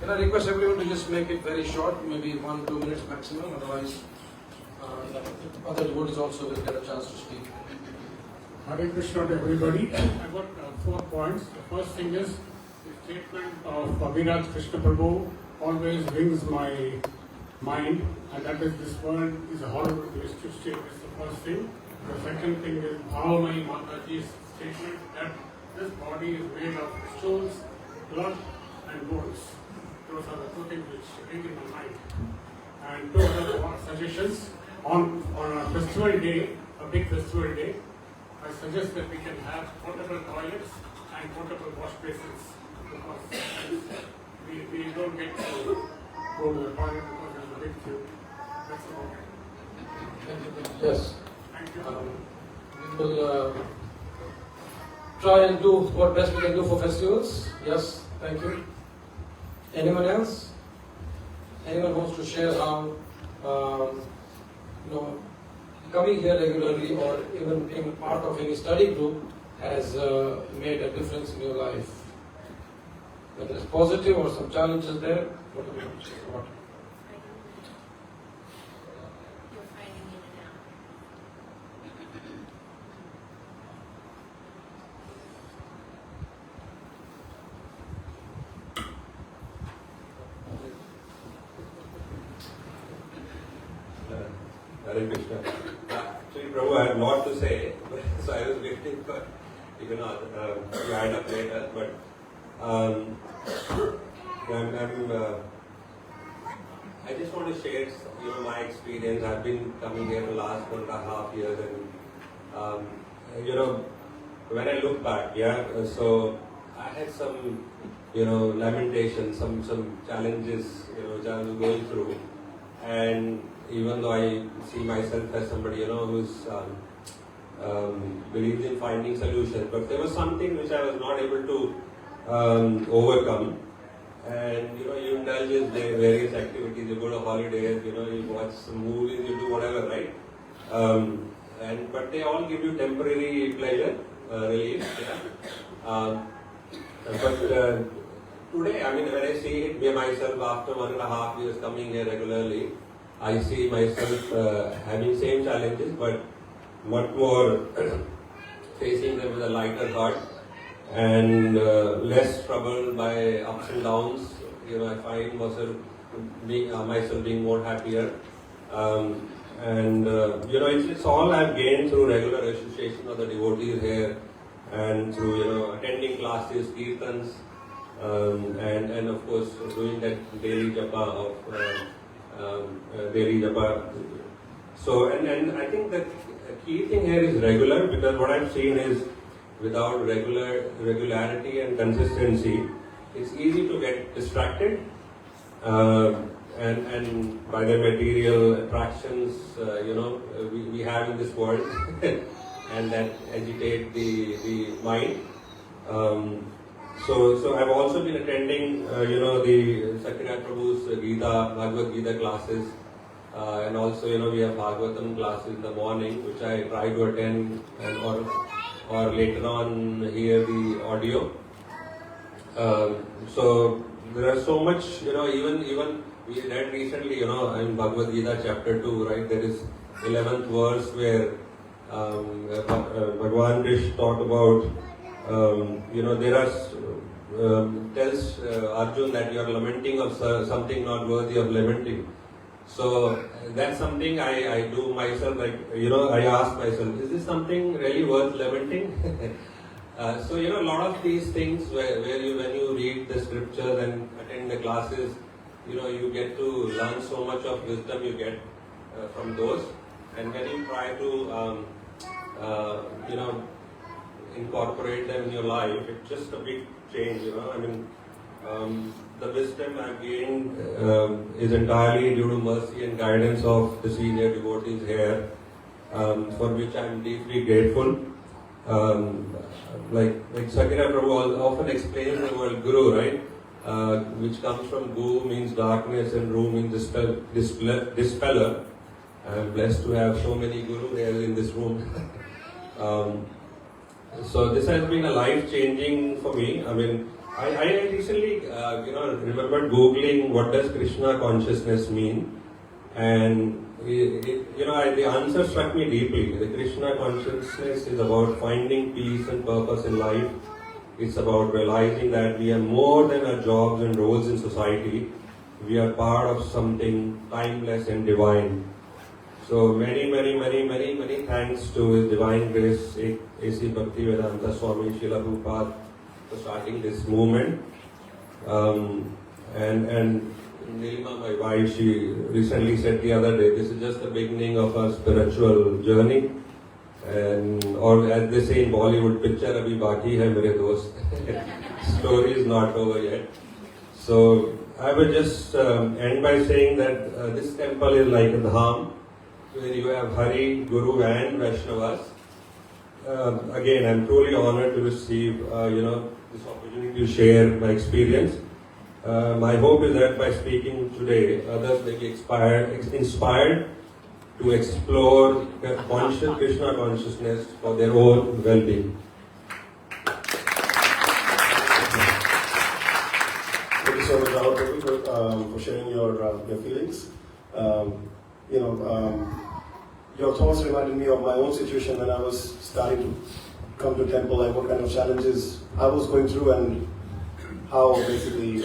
Can I request everyone to just make it very short, maybe 1-2 minutes maximum, otherwise other devotees also will get a chance to speak. Hare Krishna to everybody. I've got 4 points. The first thing is the statement of Abhiraj Krishna Prabhu always rings my mind, and that is, this world is a horrible place to stay. That's the first thing. The second thing is Bhavamai Mataji's statement that this body is made of stones, blood and bones. Those are the 2 things which ring in my mind. And 2 other suggestions. On a festival day, a big festival day, I suggest that we can have portable toilets and portable wash basins, because we don't get to go to the toilet because there's a big queue. That's about it. Yes. Thank you. We will try and do what best we can do for festivals. Yes, thank you. Anyone else? Anyone wants to share how coming here regularly or even being part of any study group has made a difference in your life? Whether it's positive or some challenges there, what do you want to say about it? Hare Krishna. Actually, Prabhu, I have a lot to say, so I was waiting for you add up later. But I just want to share my experience. I've been coming here the last 1.5 years, and when I look back, so I had some lamentations, some challenges, which I was going through, and even though I see myself as somebody, who's believes in finding solutions, but there was something which I was not able to overcome. And you indulge in various activities, you go to holidays, you watch some movies, you do whatever, right? But they all give you temporary pleasure, relief. But today, when I see it, me myself after 1.5 years coming here regularly, I see myself having same challenges, but much more facing them with a lighter heart and less troubled by ups and downs. I find myself being more happier. It's all I've gained through regular association of the devotees here and through attending classes, kirtans, and of course doing that daily japa of daily japa. So and I think the key thing here is regular, because what I've seen is without regularity and consistency, it's easy to get distracted and by the material attractions we have in this world and that agitate the mind. So I've also been attending the Sakyanath Prabhu's Bhagavad Gita classes, and also we have Bhagavatam classes in the morning, which I try to attend, and or later on hear the audio. So there are so much, even we read recently, in Bhagavad Gita chapter 2, right, there is 11th verse where Bhagavan Krish talked about, there are, tells Arjun that you are lamenting of something not worthy of lamenting. So that's something I do myself, I ask myself, is this something really worth lamenting? So a lot of these things where when you read the scriptures and attend the classes, you get to learn so much of wisdom you get from those. And when you try to, incorporate them in your life, it's just a big change, the wisdom I've gained is entirely due to mercy and guidance of the senior devotees here, for which I'm deeply grateful. Like Sakyanath Prabhu often explains the word Guru, right? Which comes from Gu means darkness and Ru means dispeller. I'm blessed to have so many Guru here in this room. So this has been a life changing for me. I recently, remembered Googling what does Krishna consciousness mean, and the answer struck me deeply. The Krishna consciousness is about finding peace and purpose in life. It's about realizing that we are more than our jobs and roles in society. We are part of something timeless and divine. So many thanks to His Divine Grace, A.C. Bhaktivedanta Swami Srila Prabhupada, for starting this movement. And Nilima, my wife, she recently said the other day, this is just the beginning of our spiritual journey. And or as they say in Bollywood, picture abhi baki hai mere dost. Story is not over yet. So I will just end by saying that this temple is like a dham, where you have Hare, Guru and Vaishnavas. Again, I'm truly honored to receive this opportunity to share my experience. My hope is that by speaking today, others may be inspired to explore Krishna consciousness for their own well-being. Thank you so much, Rahul, for sharing your feelings. Your thoughts reminded me of my own situation when I was starting to come to temple, like what kind of challenges I was going through and how basically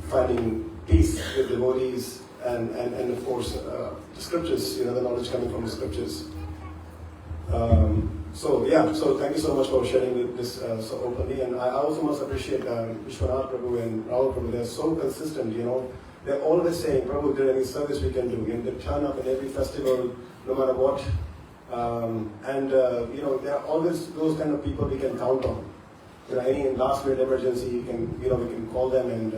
finding peace with devotees and of course the scriptures, the knowledge coming from the scriptures. So thank you so much for sharing this so openly, and I also must appreciate Vishwanath Prabhu and Rahul Prabhu. They're so consistent, They're always saying, Prabhu, is there any service we can do? They turn up in every festival, no matter what. There are always those kind of people we can count on. Any last-minute emergency, we can call them, and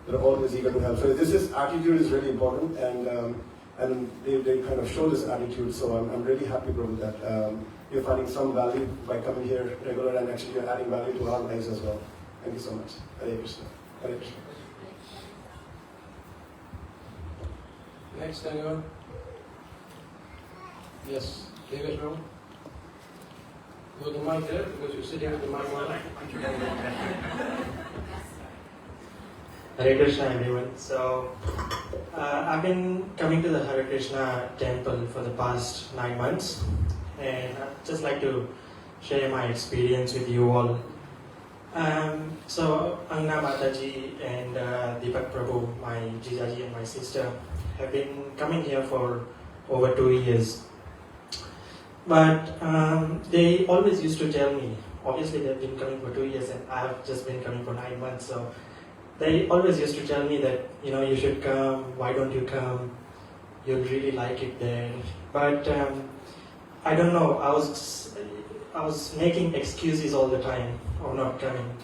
they're always eager to help. So this attitude is really important, and they kind of show this attitude. So I'm really happy, Prabhu, that you're finding some value by coming here regular, and actually you're adding value to our lives as well. Thank you so much. Hare Krishna. Hare Krishna. Next, anyone? Yes, David, Prabhu. With the mic there, because you're sitting with the mic on. Hare Krishna, everyone. So, I've been coming to the Hare Krishna temple for the past 9 months, and I'd just like to share my experience with you all. So, Angna Mataji and Deepak Prabhu, my Jijaji and my sister, have been coming here for over 2 years. But they always used to tell me, obviously they've been coming for 2 years and I have just been coming for 9 months, so they always used to tell me that, you should come, why don't you come, you'll really like it there. But I don't know, I was making excuses all the time of not coming.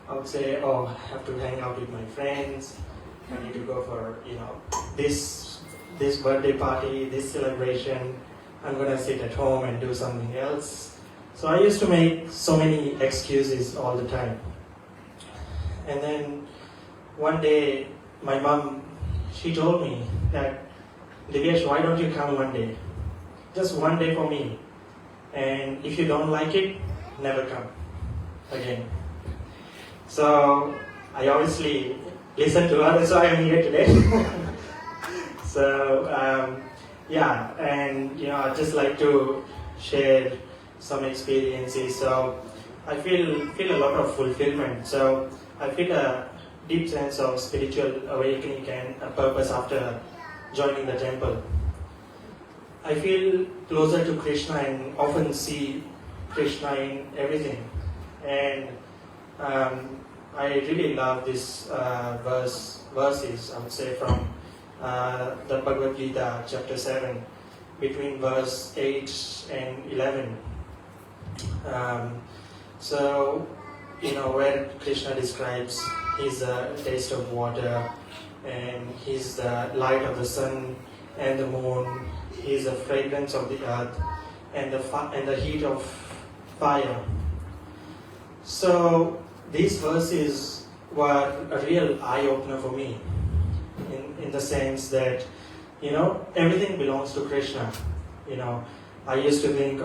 I would say, I have to hang out with my friends, I need to go for, this birthday party, this celebration, I'm gonna sit at home and do something else. So I used to make so many excuses all the time. And then one day, my mom, she told me that, Divyesh, why don't you come one day? Just one day for me. And if you don't like it, never come again. So I obviously listened to her, that's why I'm here today. So, I'd just like to share some experiences. So I feel a lot of fulfillment. So I feel a deep sense of spiritual awakening and a purpose after joining the temple. I feel closer to Krishna and often see Krishna in everything. And I really love this verses, I would say, from the Bhagavad Gita, chapter 7, between verse 8 and 11. Where Krishna describes he's the taste of water, and he's the light of the sun and the moon, he's the fragrance of the earth, and the heat of fire. So these verses were a real eye-opener for me, in the sense that, everything belongs to Krishna. I used to think,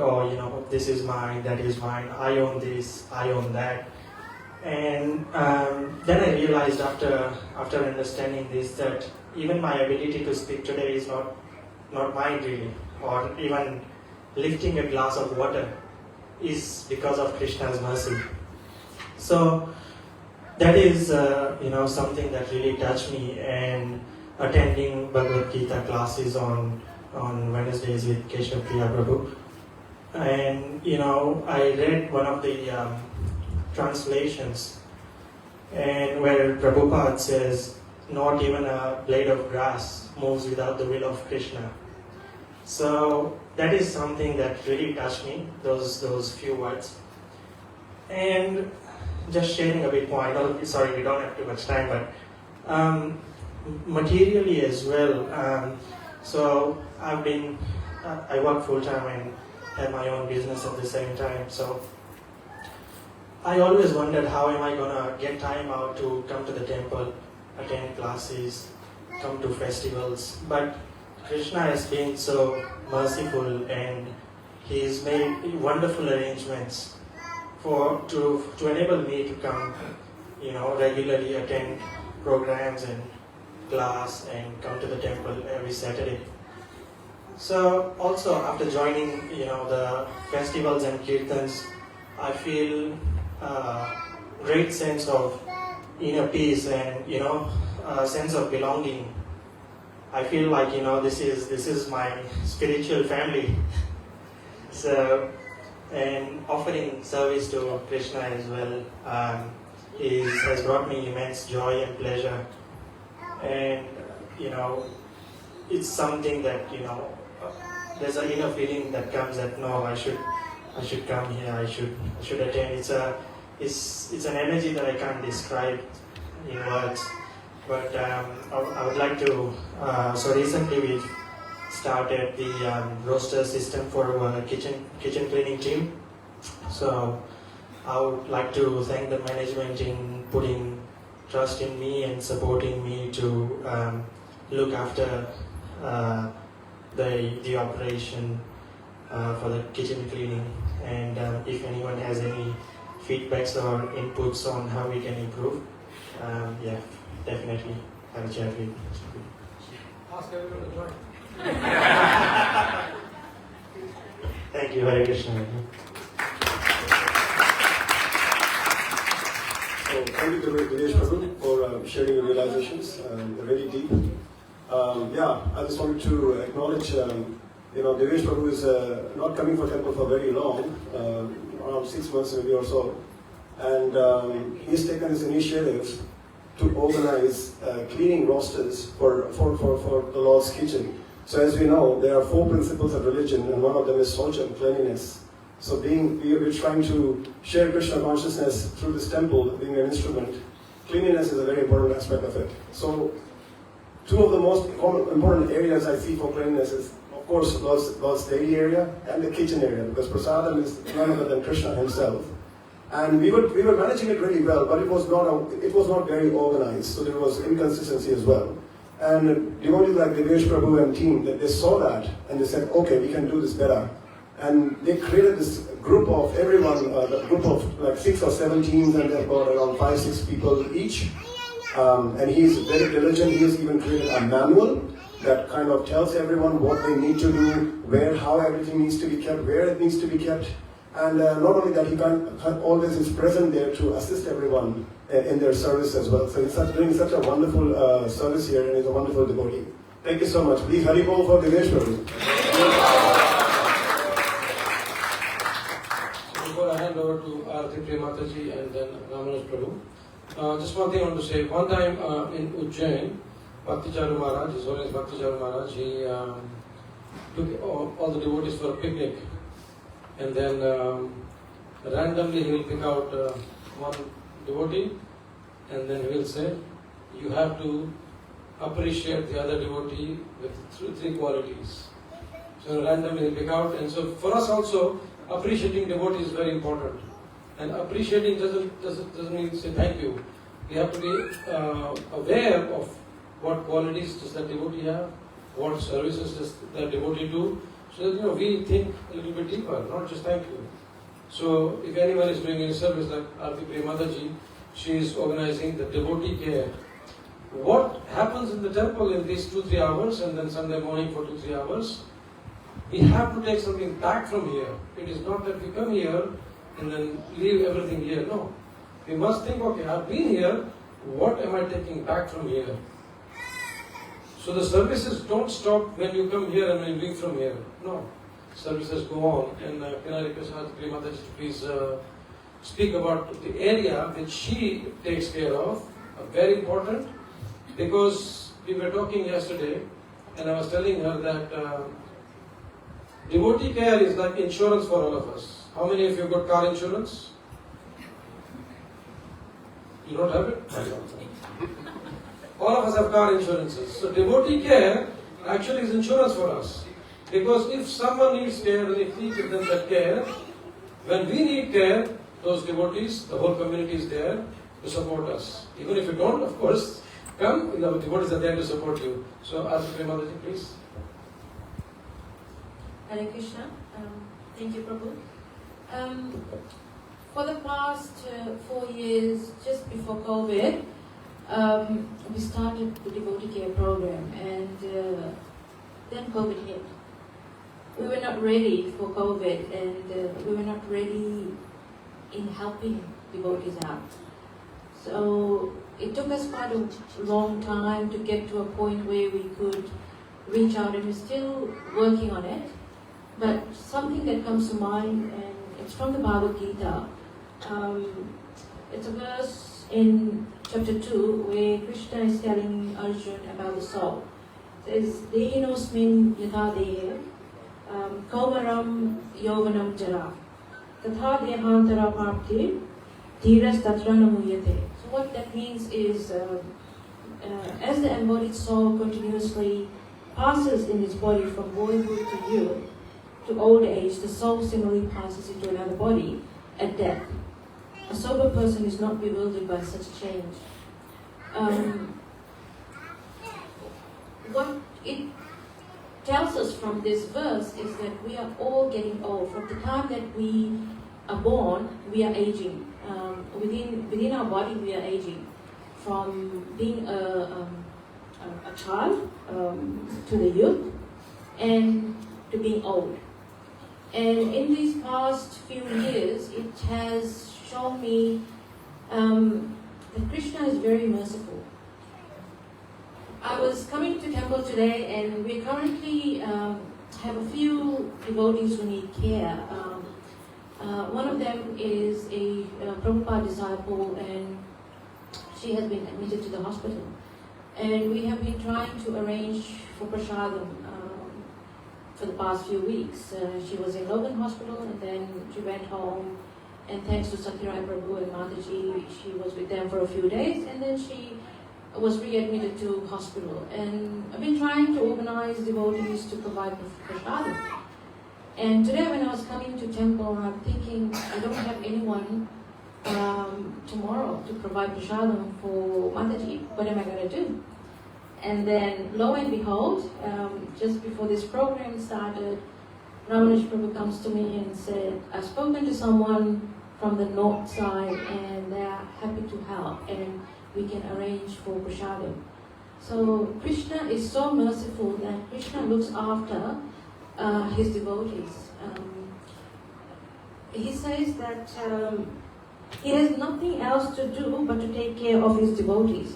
this is mine, that is mine, I own this, I own that. And then I realized after understanding this that even my ability to speak today is not mine really, or even lifting a glass of water is because of Krishna's mercy. So that is something that really touched me, and attending Bhagavad Gita classes on Wednesdays with Keshav Priya Prabhu. And I read one of the translations, and where Prabhupada says, not even a blade of grass moves without the will of Krishna. So that is something that really touched me, those few words. And just sharing a bit more, I know, sorry, we don't have too much time, but materially as well. So I work full time and have my own business at the same time. So I always wondered, how am I gonna get time out to come to the temple, attend classes, come to festivals? But Krishna has been so merciful, and He's made wonderful arrangements to enable me to come, regularly attend programs and class and come to the temple every Saturday. So also after joining, the festivals and kirtans, I feel great sense of inner peace and a sense of belonging. I feel like this is my spiritual family. So, and offering service to Krishna as well has brought me immense joy and pleasure. And it's something that there's an inner feeling that comes that no, I should come here, I should attend. It's an energy that I can't describe in words. But I would like to. So recently we started the roster system for our kitchen cleaning team. So I would like to thank the management in putting trust in me and supporting me to look after the operation for the kitchen cleaning. And if anyone has any feedbacks or inputs on how we can improve, definitely have a chat with. Ask everyone to join. Thank you, Hare Krishna. So thank you to Dinesh Prabhu for sharing your realizations. They're very deep. I just wanted to acknowledge, Dinesh Prabhu is not coming for temple for very long, around 6 months maybe or so, and he's taken this initiative to organize cleaning rosters for the Lord's kitchen. So as we know, there are 4 principles of religion, and one of them is Saucham, cleanliness. So we're trying to share Krishna consciousness through this temple, being an instrument. Cleanliness is a very important aspect of it. So 2 of the most important areas I see for cleanliness is, of course, Lord's daily area and the kitchen area, because prasadam is none other than Krishna himself. And we were managing it really well, but it was not very organized, so there was inconsistency as well. And devotees like Dinesh Prabhu and team, they saw that and they said, okay, we can do this better. And they created this group of everyone, a group of like 6 or 7 teams, and they've got around 5-6 people each. And he's very diligent. He has even created a manual that kind of tells everyone what they need to do, how everything needs to be kept, where it needs to be kept. And not only that, he always is present there to assist everyone in their service as well. So he's doing such a wonderful service here, and he's a wonderful devotee. Thank you so much. Please Hari Bol for Dinesh Prabhu. So before I hand over to Arati Priya Mataji and then Ramanoj Prabhu, just one thing I want to say. One time in Ujjain, Bhakti Charu Maharaj, His Holiness Bhakti Charu Maharaj, he took all the devotees for a picnic. And then randomly he will pick out one devotee, and then he will say, you have to appreciate the other devotee with 3 qualities. So randomly he will pick out, and so for us also, appreciating devotee is very important. And appreciating doesn't mean say thank you. We have to be aware of what qualities does that devotee have, what services does that devotee do. So that we think a little bit deeper, not just thank you. So if anyone is doing any service like Arati Priya Mataji, she is organizing the devotee care. What happens in the temple in these 2-3 hours and then Sunday morning for 2-3 hours? We have to take something back from here. It is not that we come here and then leave everything here. No. We must think, okay, I've been here, what am I taking back from here? So the services don't stop when you come here and when you leave from here. No. Services go on. And can I request Hare Mataji to please speak about the area which she takes care of, very important, because we were talking yesterday and I was telling her that devotee care is like insurance for all of us. How many of you got car insurance? You don't have it? All of us have car insurances. So devotee care actually is insurance for us. Because if someone needs care and if we give them that care, when we need care, those devotees, the whole community is there to support us. Even if you don't, of course, come, the devotees are there to support you. So ask Hare Mataji, please. Hare Krishna. Thank you, Prabhu. For the past 4 years, just before COVID, we started the devotee care program, and then COVID hit. We were not ready for COVID, and we were not ready in helping devotees out. So it took us quite a long time to get to a point where we could reach out, and we're still working on it. But something that comes to mind, and it's from the Bhagavad Gita. It's a verse in chapter 2 where Krishna is telling Arjuna about the soul. It says, Dehinosmin yatha dehe, kaumaram yovanam jara, tatha dehantara parthi, dhiras tatra namuyate. So what that means is, as the embodied soul continuously passes in its body from boyhood to youth, to old age, the soul similarly passes into another body at death. A sober person is not bewildered by such change. What it tells us from this verse is that we are all getting old. From the time that we are born, we are aging. Within our body, we are aging. From being a child to the youth and to being old. And in these past few years, it has shown me that Krishna is very merciful. I was coming to temple today, and we currently have a few devotees who need care. One of them is a Prabhupada disciple, and she has been admitted to the hospital. And we have been trying to arrange for prasadam for the past few weeks. She was in Logan Hospital, and then she went home, and thanks to Satyarai Prabhu and Mataji, she was with them for a few days, and then she was readmitted to hospital. And I've been trying to organize devotees to provide prasadam. And today when I was coming to temple, I'm thinking, I don't have anyone tomorrow to provide prasadam for Mataji. What am I going to do? And then, lo and behold, just before this program started, Ramanish Prabhu comes to me and said, I've spoken to someone from the north side and they're happy to help and we can arrange for prasadam. So Krishna is so merciful that Krishna looks after his devotees. He says that he has nothing else to do but to take care of his devotees.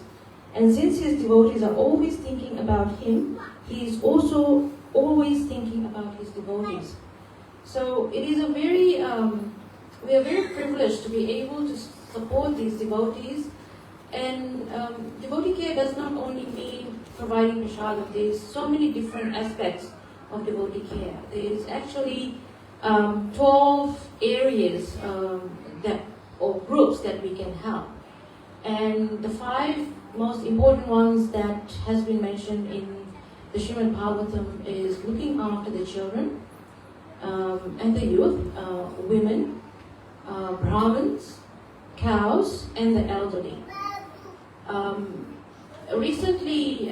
And since his devotees are always thinking about him, he is also always thinking about his devotees. So it is a very, we are very privileged to be able to support these devotees. And devotee care does not only mean providing prasadam. There is so many different aspects of devotee care. There is actually 12 areas or groups that we can help. And the 5 most important ones that has been mentioned in the Srimad Bhagavatam is looking after the children and the youth, women, Brahmins, cows, and the elderly. Recently,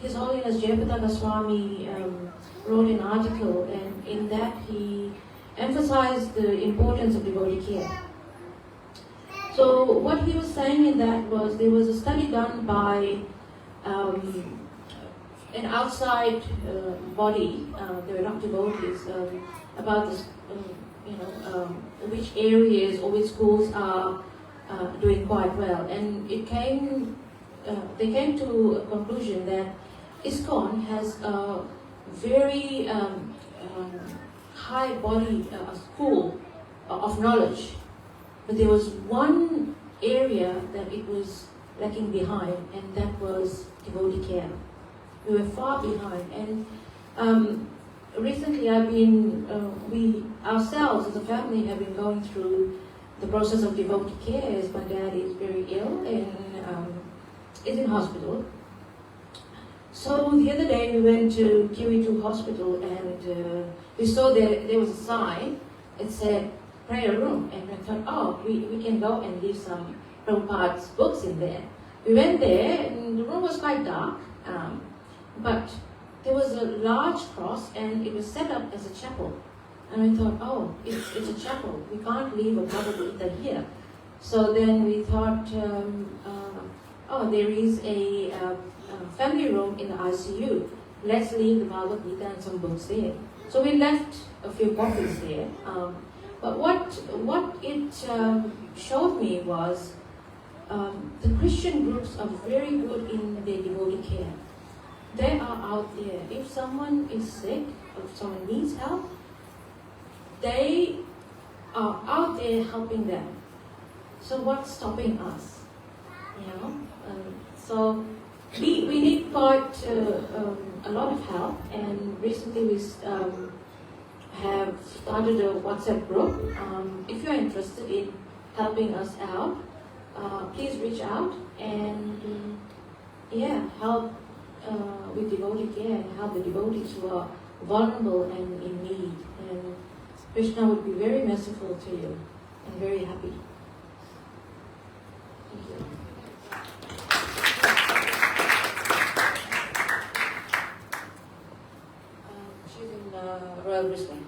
His Holiness Jayapataka Swami wrote an article, and in that he emphasized the importance of devotee care. So what he was saying in that was there was a study done by an outside body, they were not devotees, about this, which areas or which schools are doing quite well. And they came to a conclusion that ISKCON has a very high body, school of knowledge. But there was one area that it was lacking behind, and that was devotee care. We were far behind. And recently I've been, we ourselves as a family have been going through the process of devotee care as my dad is very ill and is in hospital. So the other day we went to QE2 hospital and we saw there was a sign. It said prayer room, and I thought, oh, we can go and leave some Prabhupada's books in there. We went there and the room was quite dark, but there was a large cross and it was set up as a chapel. And I thought, oh, it's a chapel. We can't leave a Bhagavad Gita here. So then we thought, oh, there is a family room in the ICU. Let's leave the Bhagavad Gita and some books there. So we left a few copies there. But what it showed me was the Christian groups are very good in their devotee care. They are out there. If someone is sick, or if someone needs help, they are out there helping them. So what's stopping us? So we need quite a lot of help, and recently we have started a WhatsApp group. If you're interested in helping us out, please reach out and help with devotee care and help the devotees who are vulnerable and in need. And Krishna would be very merciful to you and very happy. Thank you. She's in Royal Brisbane.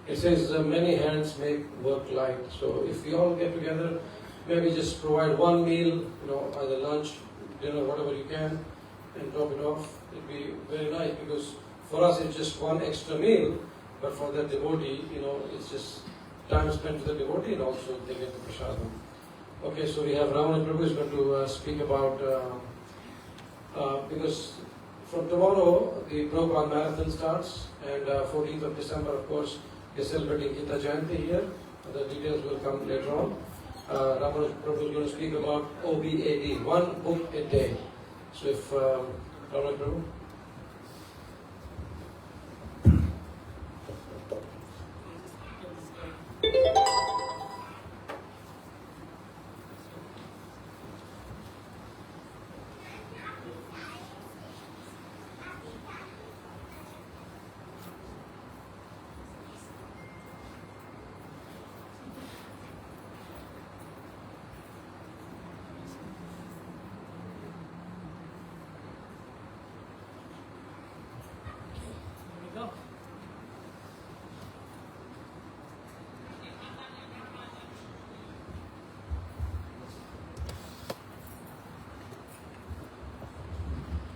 It says many hands make work light. So if we all get together, maybe just provide one meal, either lunch, dinner, whatever you can, and drop it off. It'd be very nice, because for us it's just one extra meal, but for the devotee, it's just time spent with the devotee and also they get the prasadam. Okay, so we have Ramana Prabhu is going to speak about, because from tomorrow the Prabhupada Marathon starts, and 14th of December, of course, we're celebrating Gita Jayanti here. The details will come later on. Ramana Prabhu is going to speak about OBAD, one book a day. So if Ramana Prabhu.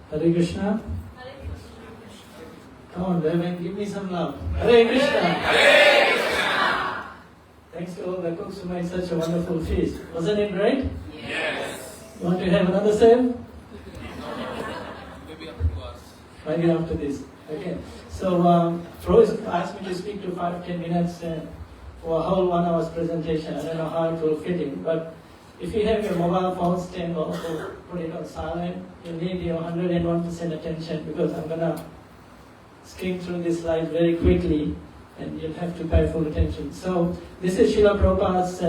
Hare Krishna. Come on, Reverend, give me some love. Hare Krishna. Hare Krishna. Thanks to all the cooks who made such a wonderful feast. Wasn't it great? Yes. You want to have another save? Maybe after class. Maybe after this. Okay. So, Rose asked me to speak to 5-10 minutes for a whole 1 hour's presentation. I don't know how it will fit in, but if you have your mobile phone stand off or put it on silent, you need your 101% attention, because I'm going to skim through this slide very quickly and you'll have to pay full attention. So this is Srila Prabhupada's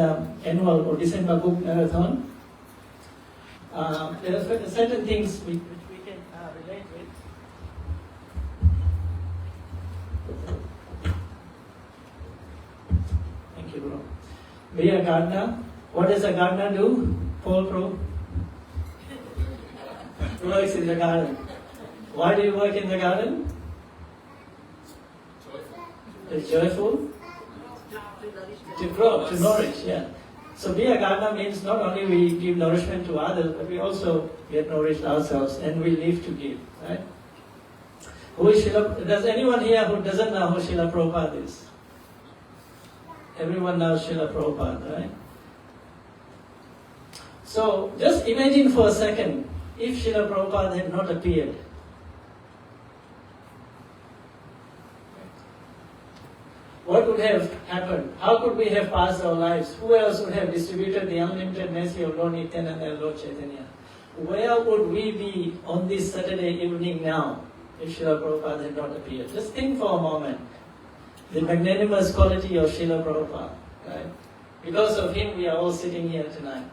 annual or December book marathon. There are certain things which we can relate with. Thank you, bro. Be a gardener. What does a gardener do? Paul Pro? Works in the garden. Why do you work in the garden? It's joyful. To grow, to nourish, yeah. So be a gardener means not only we give nourishment to others, but we also get nourished ourselves and we live to give, right? Who is does anyone here who doesn't know who Srila Prabhupada is? Everyone knows Srila Prabhupada, right? So just imagine for a second, if Srila Prabhupada had not appeared, what would have happened? How could we have passed our lives? Who else would have distributed the unlimited mercy of Lord Nityananda and Lord Chaitanya? Where would we be on this Saturday evening now if Srila Prabhupada had not appeared? Just think for a moment. The magnanimous quality of Srila Prabhupada, right? Because of him, we are all sitting here tonight.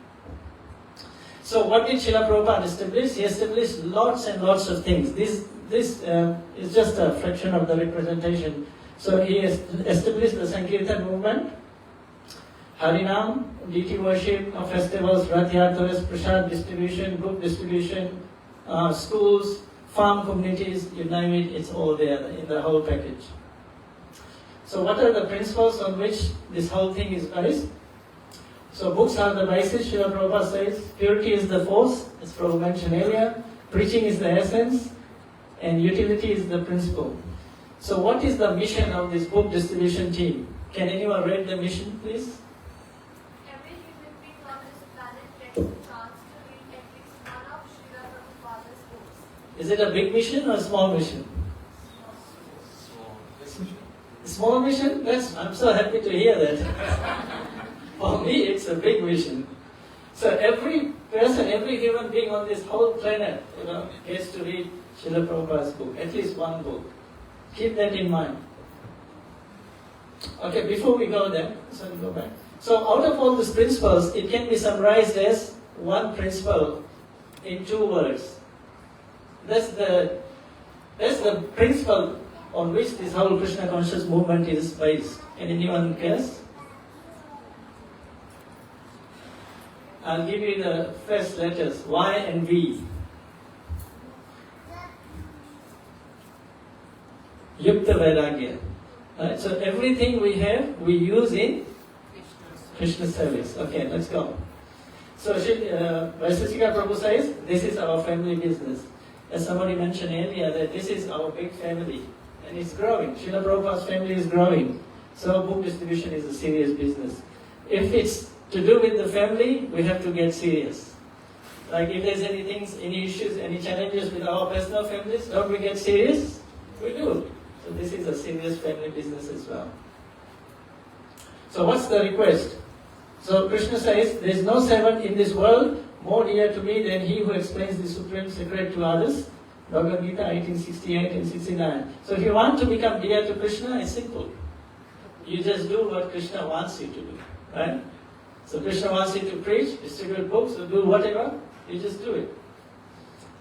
So what did Srila Prabhupada establish? He established lots and lots of things. This is just a fraction of the representation. So he established the Sankirtan movement, Harinam, deity worship, festivals, Rath Yatras, Prasad distribution, book distribution, schools, farm communities, you name it, it's all there in the whole package. So what are the principles on which this whole thing is based? So books are the basis, Srila Prabhupada says. Purity is the force, as Prabhupada mentioned earlier. Preaching is the essence, and utility is the principle. So what is the mission of this book distribution team? Can anyone read the mission, please? Every human being on this planet gets a chance to read at least one of Srila Prabhupada's books. Is it a big mission or a small mission? Small mission? I'm so happy to hear that. For me, it's a big mission. So every person, every human being on this whole planet, gets to read Srila Prabhupada's book, at least one book. Keep that in mind. Okay, before we go there, go back. So out of all these principles, it can be summarized as one principle in 2 words. That's the principle on which this whole Krishna conscious movement is based. Can anyone guess? I'll give you the first letters, Y and V. Yukta Vairagya. Right? So everything we have, we use in Krishna service. Okay, let's go. So Vaiseshika Prabhu says, this is our family business. As somebody mentioned earlier, that this is our big family. And it's growing. Srila Prabhupada's family is growing. So book distribution is a serious business. If it's to do with the family, we have to get serious. Like if there's any issues, any challenges with our personal families, don't we get serious? We do. So this is a serious family business as well. So what's the request? So Krishna says, there is no servant in this world more dear to me than he who explains the supreme secret to others. Bhagavad Gita 1868 and 69. So if you want to become dear to Krishna, it's simple. You just do what Krishna wants you to do. Right? So Krishna wants you to preach, distribute books, or do whatever, you just do it.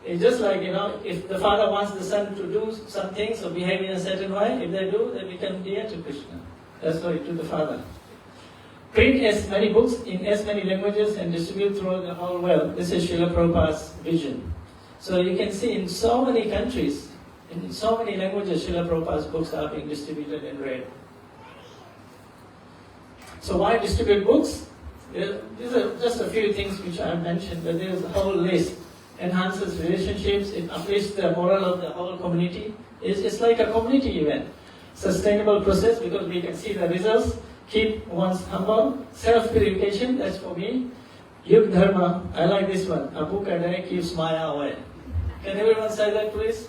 It's just like, if the father wants the son to do some things or behave in a certain way, if they do, they become dear to Krishna. That's why to the father. Print as many books in as many languages and distribute throughout the whole world. This is Srila Prabhupada's vision. So you can see in so many countries, in so many languages, Srila Prabhupada's books are being distributed and read. So why distribute books? These are just a few things which I have mentioned, but there's a whole list. Enhances relationships, it uplifts the moral of the whole community. It's like a community event. Sustainable process because we can see the results. Keep one's humble. Self-purification, that's for me. Yug Dharma, I like this one. Abu Kadai keeps Maya away. Can everyone say that please?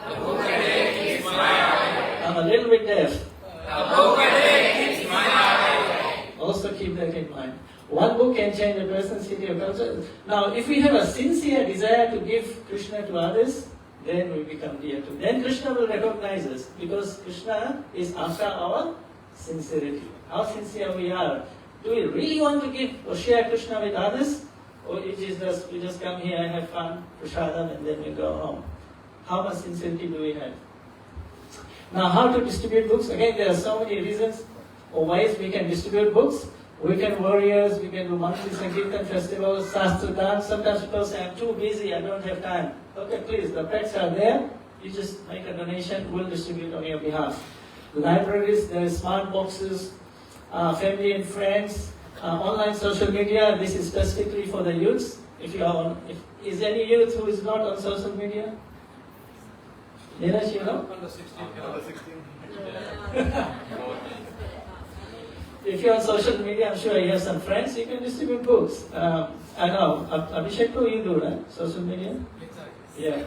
Abu Kadai keeps Maya away. I'm a little bit deaf. Abu Kadai keeps Maya away. Also keep that in mind. One book can change a person's city or culture. Now, if we have a sincere desire to give Krishna to others, then we become dear to him. Then Krishna will recognize us because Krishna is after our sincerity. How sincere we are. Do we really want to give or share Krishna with others? Or it is just, we just come here and have fun, prasadam, and then we go home? How much sincerity do we have? Now, how to distribute books? Again, there are so many reasons or ways we can distribute books. Weekend warriors, we can do monthly Sankirtan festivals, Shastra dance. Sometimes people say, I'm too busy, I don't have time. Okay, please, the packs are there. You just make a donation, we'll distribute on your behalf. Libraries, there are smart boxes, family and friends, Online social media, this is specifically for the youths. If you are on, is any youth who is not on social media? Neeraj, you know? Under 16. Under 16. If you're on social media, I'm sure you have some friends, you can distribute books. I know, Abhishek too, you do, right? Social media? Exactly. Yeah.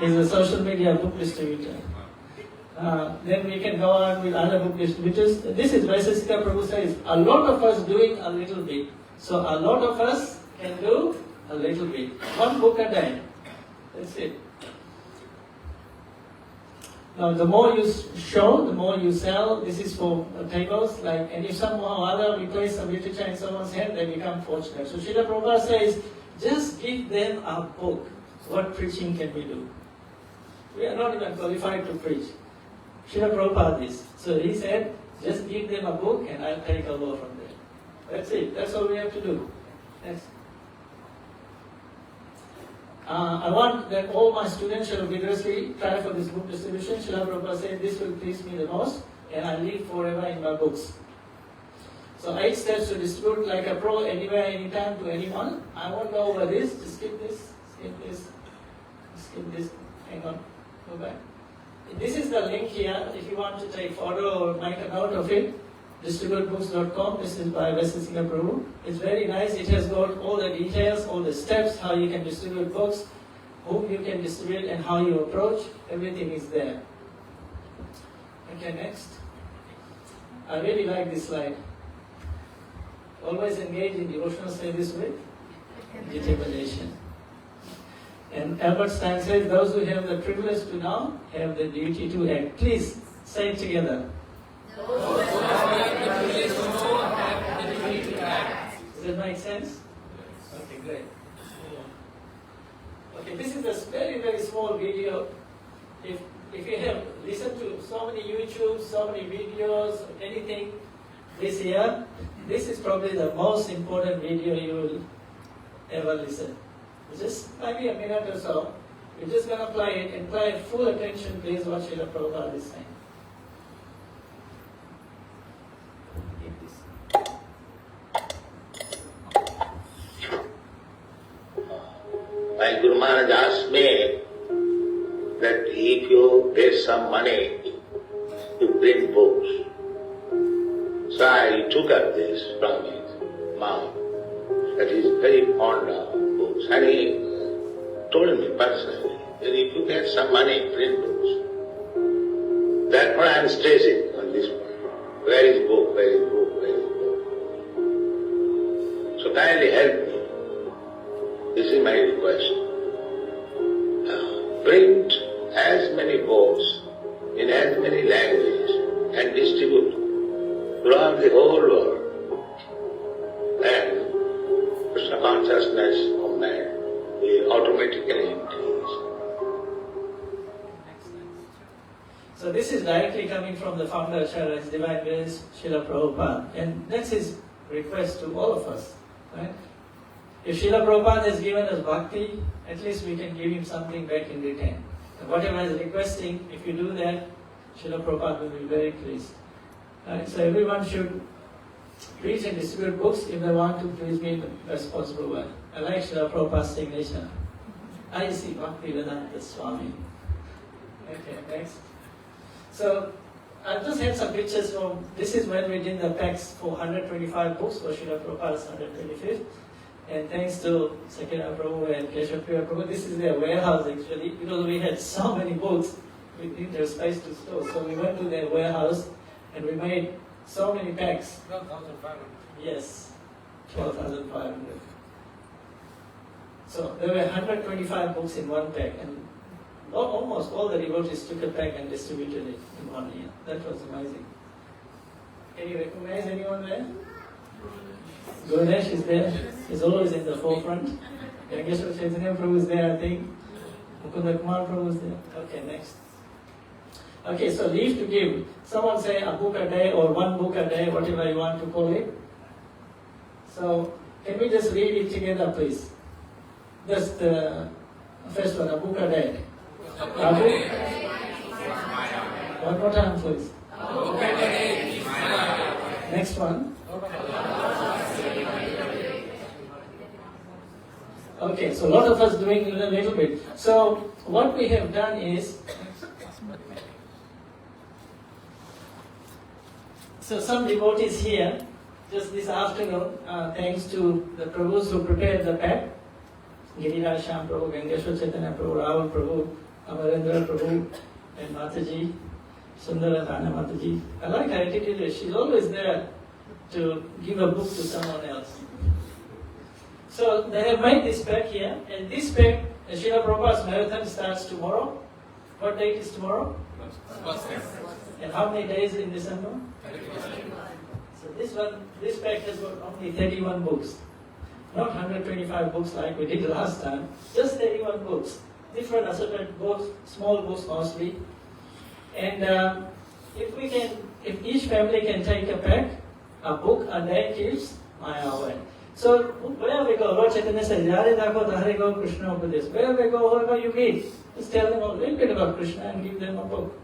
He's a social media book distributor. Then we can go on with other book distributors. This is why Sasika Prabhu says, a lot of us doing a little bit. So a lot of us can do a little bit. One book a day. That's it. Now, the more you show, the more you sell. This is for tables. Like, and if somehow or other we place some literature in someone's hand, they become fortunate. So Srila Prabhupada says, just give them a book. What preaching can we do? We are not even qualified to preach. Srila Prabhupada is. So he said, just give them a book and I'll take over from there. That's it. That's all we have to do. Next. I want that all my students shall vigorously try for this book distribution. Srila Prabhupada said, this will please me the most, and I live forever in my books. So 8 steps to distribute like a pro, anywhere, anytime, to anyone. I won't go over this. Just skip this, skip this, skip this. Hang on, go back. This is the link here. If you want to take photo or make a note of it, distributebooks.com. This is by Sasika Prabhu. It's very nice. It has got all the details, all the steps, how you can distribute books, whom you can distribute, and how you approach. Everything is there. Okay, next. I really like this slide. Always engage in devotional service with determination. And Albert Stein says, those who have the privilege to know have the duty to act. Please say it together. Those who have the privilege to know have the duty to act. Does that make sense? Okay, great. Okay, this is a very, very small video. If you have listened to so many YouTube, so many videos, anything this year, this is probably the most important video you will ever listen. Just maybe a minute or so. We're just going to play it and pay full attention, please, what Srila Prabhupada is saying. My Guru Maharaj asked me that if you get some money, you print books. So I took up this from his mouth, that he is very fond of books. And he told me personally that if you get some money, print books. That's what I am stressing on this point. Where is book? Where is book? Where is book? So kindly help me. This is my request. Print as many books in as many languages and distribute throughout the whole world. Then Krishna consciousness of man will automatically increase. So this is directly coming from the founder of His Divine Grace, Srila Prabhupada. And that's his request to all of us. Right? If Srila Prabhupada has given us bhakti, at least we can give him something back in return. And whatever he's requesting, if you do that, Srila Prabhupada will be very pleased. Right? So everyone should preach and distribute books if they want to please me in the best possible way. I like Srila Prabhupada's signature. I see Bhaktivedanta Swami. Okay, next. So I've just had some pictures from, this is when we did the packs for 125 books for Srila Prabhupada's 125th. And thanks to Sakina Prabhu and Keshapriya Prabhu, this is their warehouse actually, because we had so many books, we didn't have space to store. So we went to their warehouse and we made so many packs. 12,500. Yes, 12,500. So there were 125 books in one pack, and almost all the devotees took a pack and distributed it in 1 year. That was amazing. Can you recognize anyone there? Ganesh is there. He's always in the forefront. Yangeshwar Chaitanya Prabhu is there, I think. Mukunda Kumar Prabhu is there. Okay, next. Okay, so leave to give. Someone say a book a day or 1 book a day, whatever you want to call it. So, can we just read it together, please? Just the first one, a book a day. A book? One more time, please. Next one. Okay, so a lot of us doing a little bit. So what we have done is, so some devotees here, just this afternoon, thanks to the Prabhus who prepared the pack, Giriraj Shyam Prabhu, Gangeshwar Chaitanya Prabhu, Rahul Prabhu, Amarendra Prabhu, and Mataji, Sundara Thana Mataji. I like her attitude, she's always there to give a book to someone else. So they have made this pack here, and this pack, Srila Prabhupada's marathon starts tomorrow. What date is tomorrow? And how many days in December? So this pack has got only 31 books. Not 125 books like we did last time, just 31 books. Different assorted books, small books mostly. And if each family can take a pack, a book a day keeps Maya away. So wherever we go, Lord Chaitanya says, Yare Dakho Hare Go Krishna Upadesh. Wherever we go, whoever you meet, just tell them a little bit about Krishna and give them a book.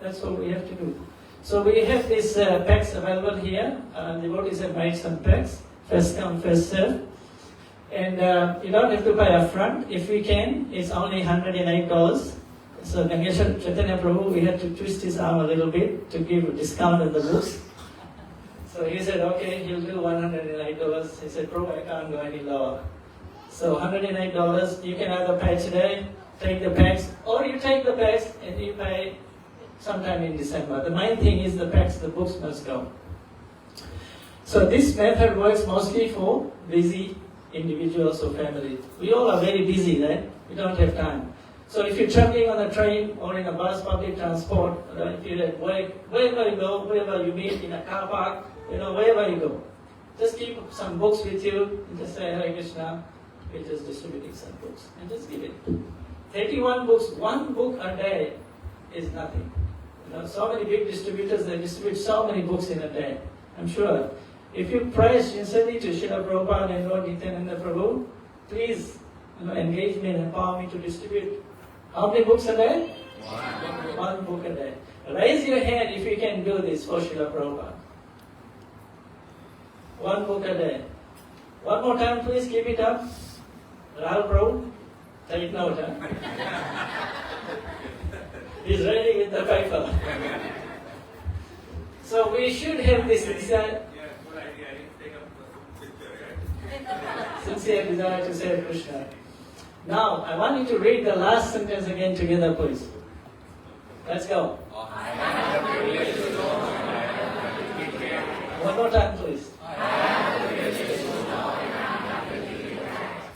That's what we have to do. So we have these packs available here. Devotees have made some packs. First come, first serve. And you don't have to pay upfront. If we can, it's only $108. So Gangeshwar Chaitanya Prabhu, we had to twist his arm a little bit to give a discount on the books. So he said, okay, he'll do $108. He said, Prabhu, I can't go any lower. So $108, you can either pay today, take the packs, or you take the packs and you pay sometime in December. The main thing is the packs, the books must go. So this method works mostly for busy individuals or families. We all are very busy, right? We don't have time. So if you're traveling on a train or in a bus, public transport, if you're at work, wherever you go, wherever you meet, in a car park, wherever you go, just keep some books with you and just say, Hare Krishna, we're just distributing some books and just give it. 31 books, one book a day is nothing. So many big distributors, they distribute so many books in a day. I'm sure. If you pray sincerely to Srila Prabhupada and Lord Nityananda Prabhu, please engage me and empower me to distribute. How many books a day? One book a day. Raise your hand if you can do this for Srila Prabhupada. One book a day. One more time, please keep it up. Rahul Prabhu, take note, huh? He's ready with the paper. So we should have this desire. Sincere desire to serve Krishna. Now, I want you to read the last sentence again together, please. Let's go. One more time, please.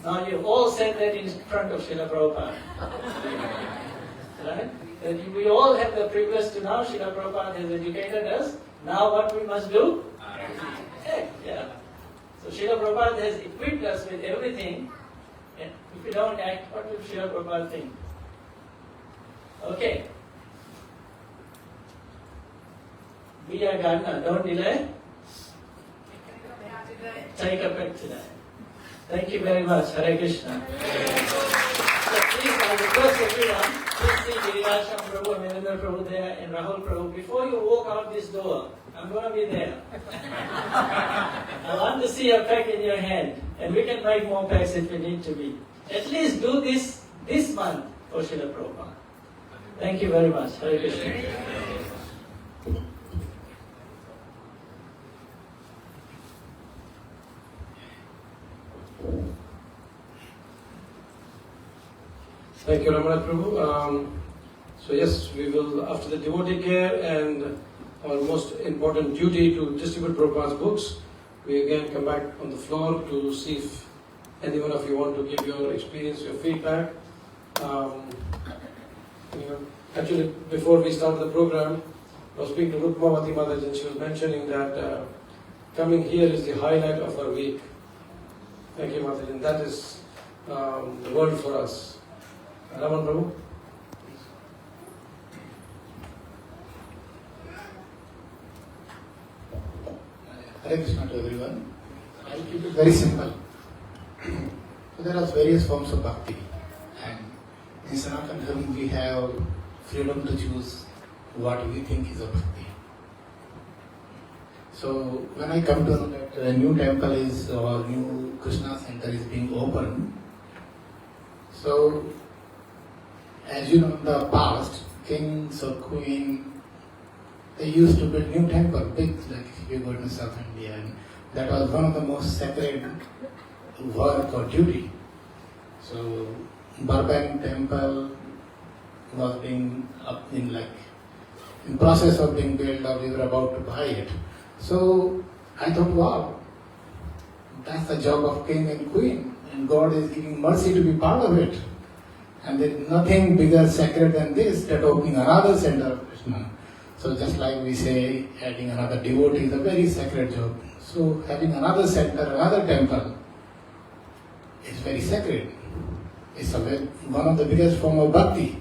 Now, you all said that in front of Srila Prabhupada. Right? That we all have the privilege to know Srila Prabhupada has educated us. Now, what we must do? Yeah. So Srila Prabhupada has equipped us with everything, and if we don't act, what will Srila Prabhupada think? Okay. Be a gardener, don't delay. Take a pack today. Thank you very much. Hare Krishna. So please, I request everyone, please see Giriraj Shyam Prabhu, Amarendra Prabhu there, and Rahul Prabhu. Before you walk out this door, I'm going to be there. I want to see a pack in your hand, and we can make more packs if we need to be. At least do this month for Srila Prabhupada. Thank you very much. Hare Krishna. Thank you, Ramana Prabhu. So yes, we will, after the devotee care and our most important duty to distribute Prabhupada's books, we again come back on the floor to see if any one of you want to give your experience, your feedback. Actually, before we start the program, I was speaking to Rukmavati Mataji, and she was mentioning that coming here is the highlight of our week. Thank you, Mataji, and that is the world for us. Raman Prabhu. Hare Krishna to everyone. I will keep it very simple. So there are various forms of bhakti, and in Sanatana Dharma we have freedom to choose what we think is a bhakti. So when I come to know that a new temple is or new Krishna center is being opened So, as you know, in the past, kings or queen, they used to build new temple, big, like if you go to South India, and that was one of the most sacred work or duty. So, Burbank temple was being up in process of being built, or we were about to buy it. So I thought, wow, that's the job of king and queen, and God is giving mercy to be part of it. And there is nothing bigger sacred than this, that opening another center of Krishna. So just like we say, adding another devotee is a very sacred job. So having another center, another temple is very sacred. It's one of the biggest form of bhakti.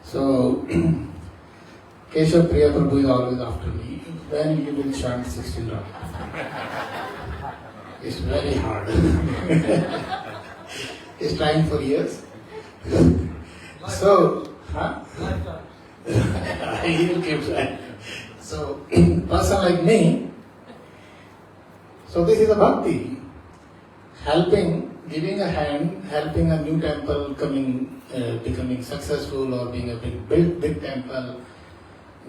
So Keshav Priya Prabhu is always after me. When you will chant 16 rounds? It's very hard. He's trying for years. So, he will keep trying. So, person like me, so this is a bhakti. Helping, giving a hand, helping a new temple becoming successful, or being a big temple,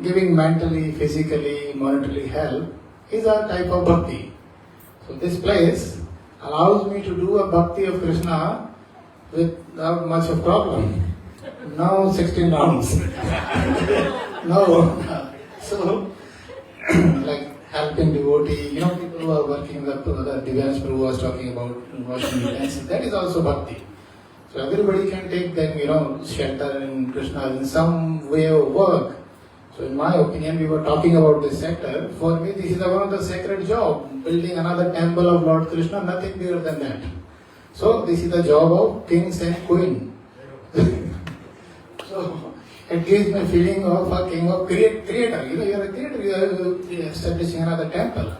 giving mentally, physically, monetarily help is a type of bhakti. So this place allows me to do a bhakti of Krishna without much of problem. No 16 rounds. No. So, like helping devotee, people who are working, the Divyansh Prabhu was talking about washing utensils, that is also bhakti. So everybody can take them, shelter in Krishna in some way of work. So in my opinion, we were talking about this sector. For me, this is one of the sacred jobs. Building another temple of Lord Krishna, nothing bigger than that. So this is the job of kings and queen. So it gives me a feeling of a king of creator. You are a creator, you are establishing another temple.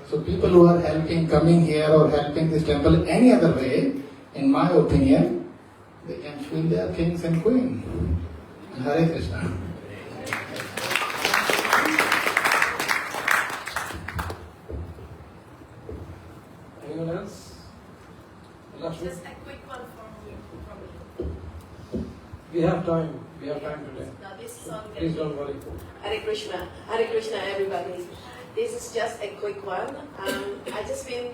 So people who are helping, coming here or helping this temple any other way, in my opinion, they can feel they are kings and queen. Hare Krishna. Anyone else? Lakshmi? Just a quick one from me. We have time. We have time today. Now this is on Please don't worry. Hare Krishna, everybody. This is just a quick one. I just been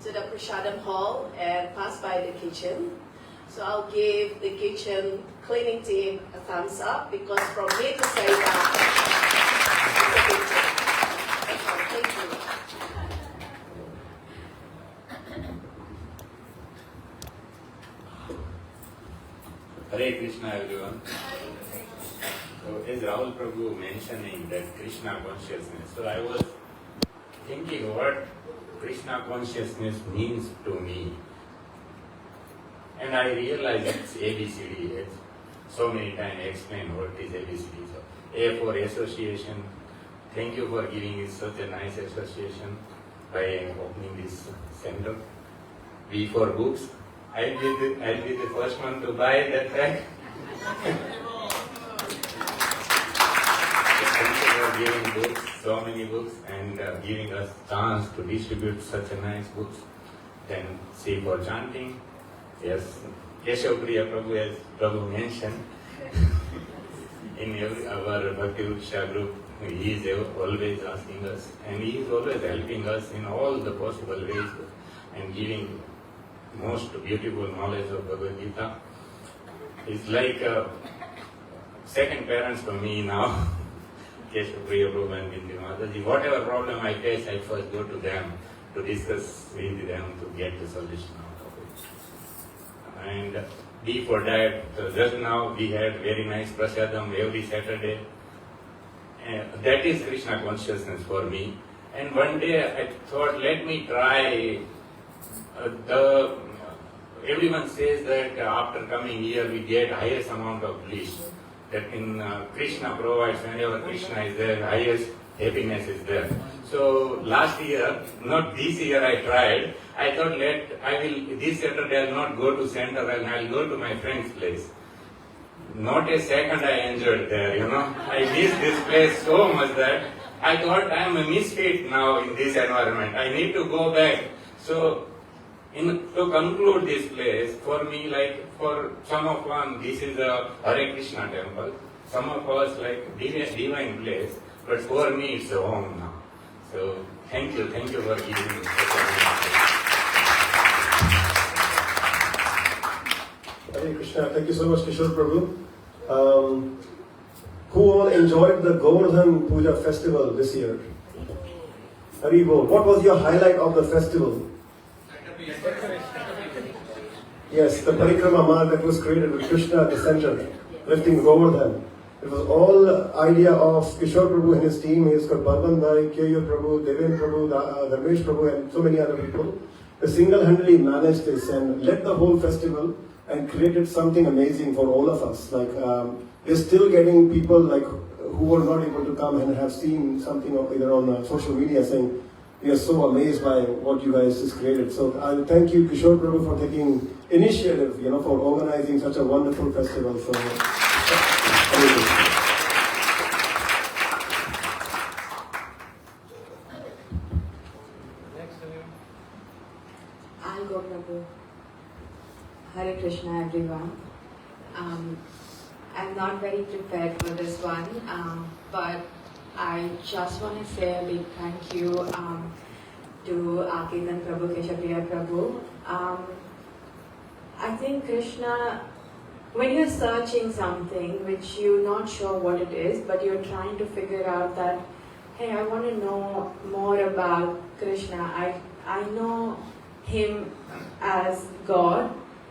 to the Prasadam hall and passed by the kitchen. So I'll give the kitchen cleaning team a thumbs up, because from me to say that, it's a big job. That's all. Thank you. Hare Krishna, everyone. So, as Rahul Prabhu mentioning that Krishna consciousness, so I was thinking what Krishna consciousness means to me. And I realized it's ABCD. It's so many times explained what is ABCD. So, A for association. Thank you for giving us such a nice association by opening this center. B for books. I'll be the first one to buy that bag. Thank you for giving books, so many books, and giving us chance to distribute such a nice books. Then C for chanting. Yes, Keshav Priya Prabhu, as Prabhu mentioned, in our Bhakti Utsha group, he is always asking us, and he is always helping us in all the possible ways and giving most beautiful knowledge of Bhagavad Gita. It's like second parents for me now. Keshav Priya Prabhu and Bindi Mataji. Whatever problem I face, I first go to them to discuss with them to get the solution out of it. And D for that, just now we had very nice prasadam every Saturday. That is Krishna consciousness for me. And one day I thought, let me try. Everyone says that after coming here we get highest amount of bliss. That in Krishna provides, whenever Krishna is there, highest happiness is there. So last year, not this year, I tried. I thought this Saturday I'll not go to center and I'll go to my friend's place. Not a second I enjoyed there, I miss this place so much that I thought I am a misfit now in this environment. I need to go back. So To conclude this place, for me, like for some of one, this is a Hare Krishna temple. Some of us like divine place, but for me it's a home now. So thank you for giving me such a Hare Krishna. Thank you so much, Kishore Prabhu. Who all enjoyed the Govardhan Puja festival this year? Hari Bol. What was your highlight of the festival? Yes, the Parikrama Marg that was created with Krishna at the center, lifting Govardhan. It was all idea of Kishore Prabhu and his team. He's got Balban Bhai, K.U. Prabhu, Deven Prabhu, Dharmesh Prabhu, and so many other people. They single-handedly managed this and led the whole festival and created something amazing for all of us. Like we're still getting people like who were not able to come and have seen something either on social media saying, we are so amazed by what you guys just created. So I thank you, Kishore Prabhu, for taking initiative, for organizing such a wonderful festival. So, thank you. I'll go, Prabhu. Hare Krishna, everyone. I'm not very prepared for this one, but I just want to say a big thank you to Akitan Prabhu, Keshapriya Prabhu. I think Krishna, when you're searching something which you're not sure what it is, but you're trying to figure out that, hey, I want to know more about Krishna. I know him as God,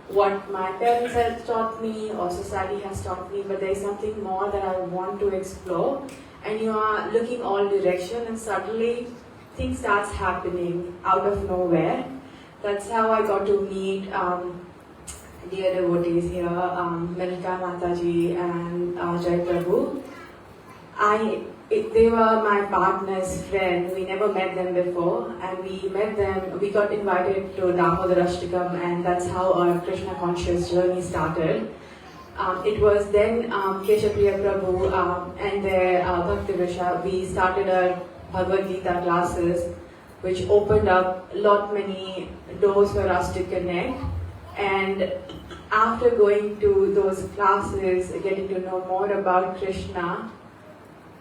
what my parents have taught me or society has taught me, but there's something more that I want to explore. And you are looking all direction and suddenly things starts happening out of nowhere. That's how I got to meet dear devotees here, Malika Mataji and Jai Prabhu. They were my partner's friend. We never met them before, and we met them. We got invited to Damodarashtakam, and that's how our Krishna conscious journey started. It was then Keshapriya Prabhu and their Bhakti Visha. We started our Bhagavad Gita classes, which opened up many doors for us to connect. And after going to those classes, getting to know more about Krishna,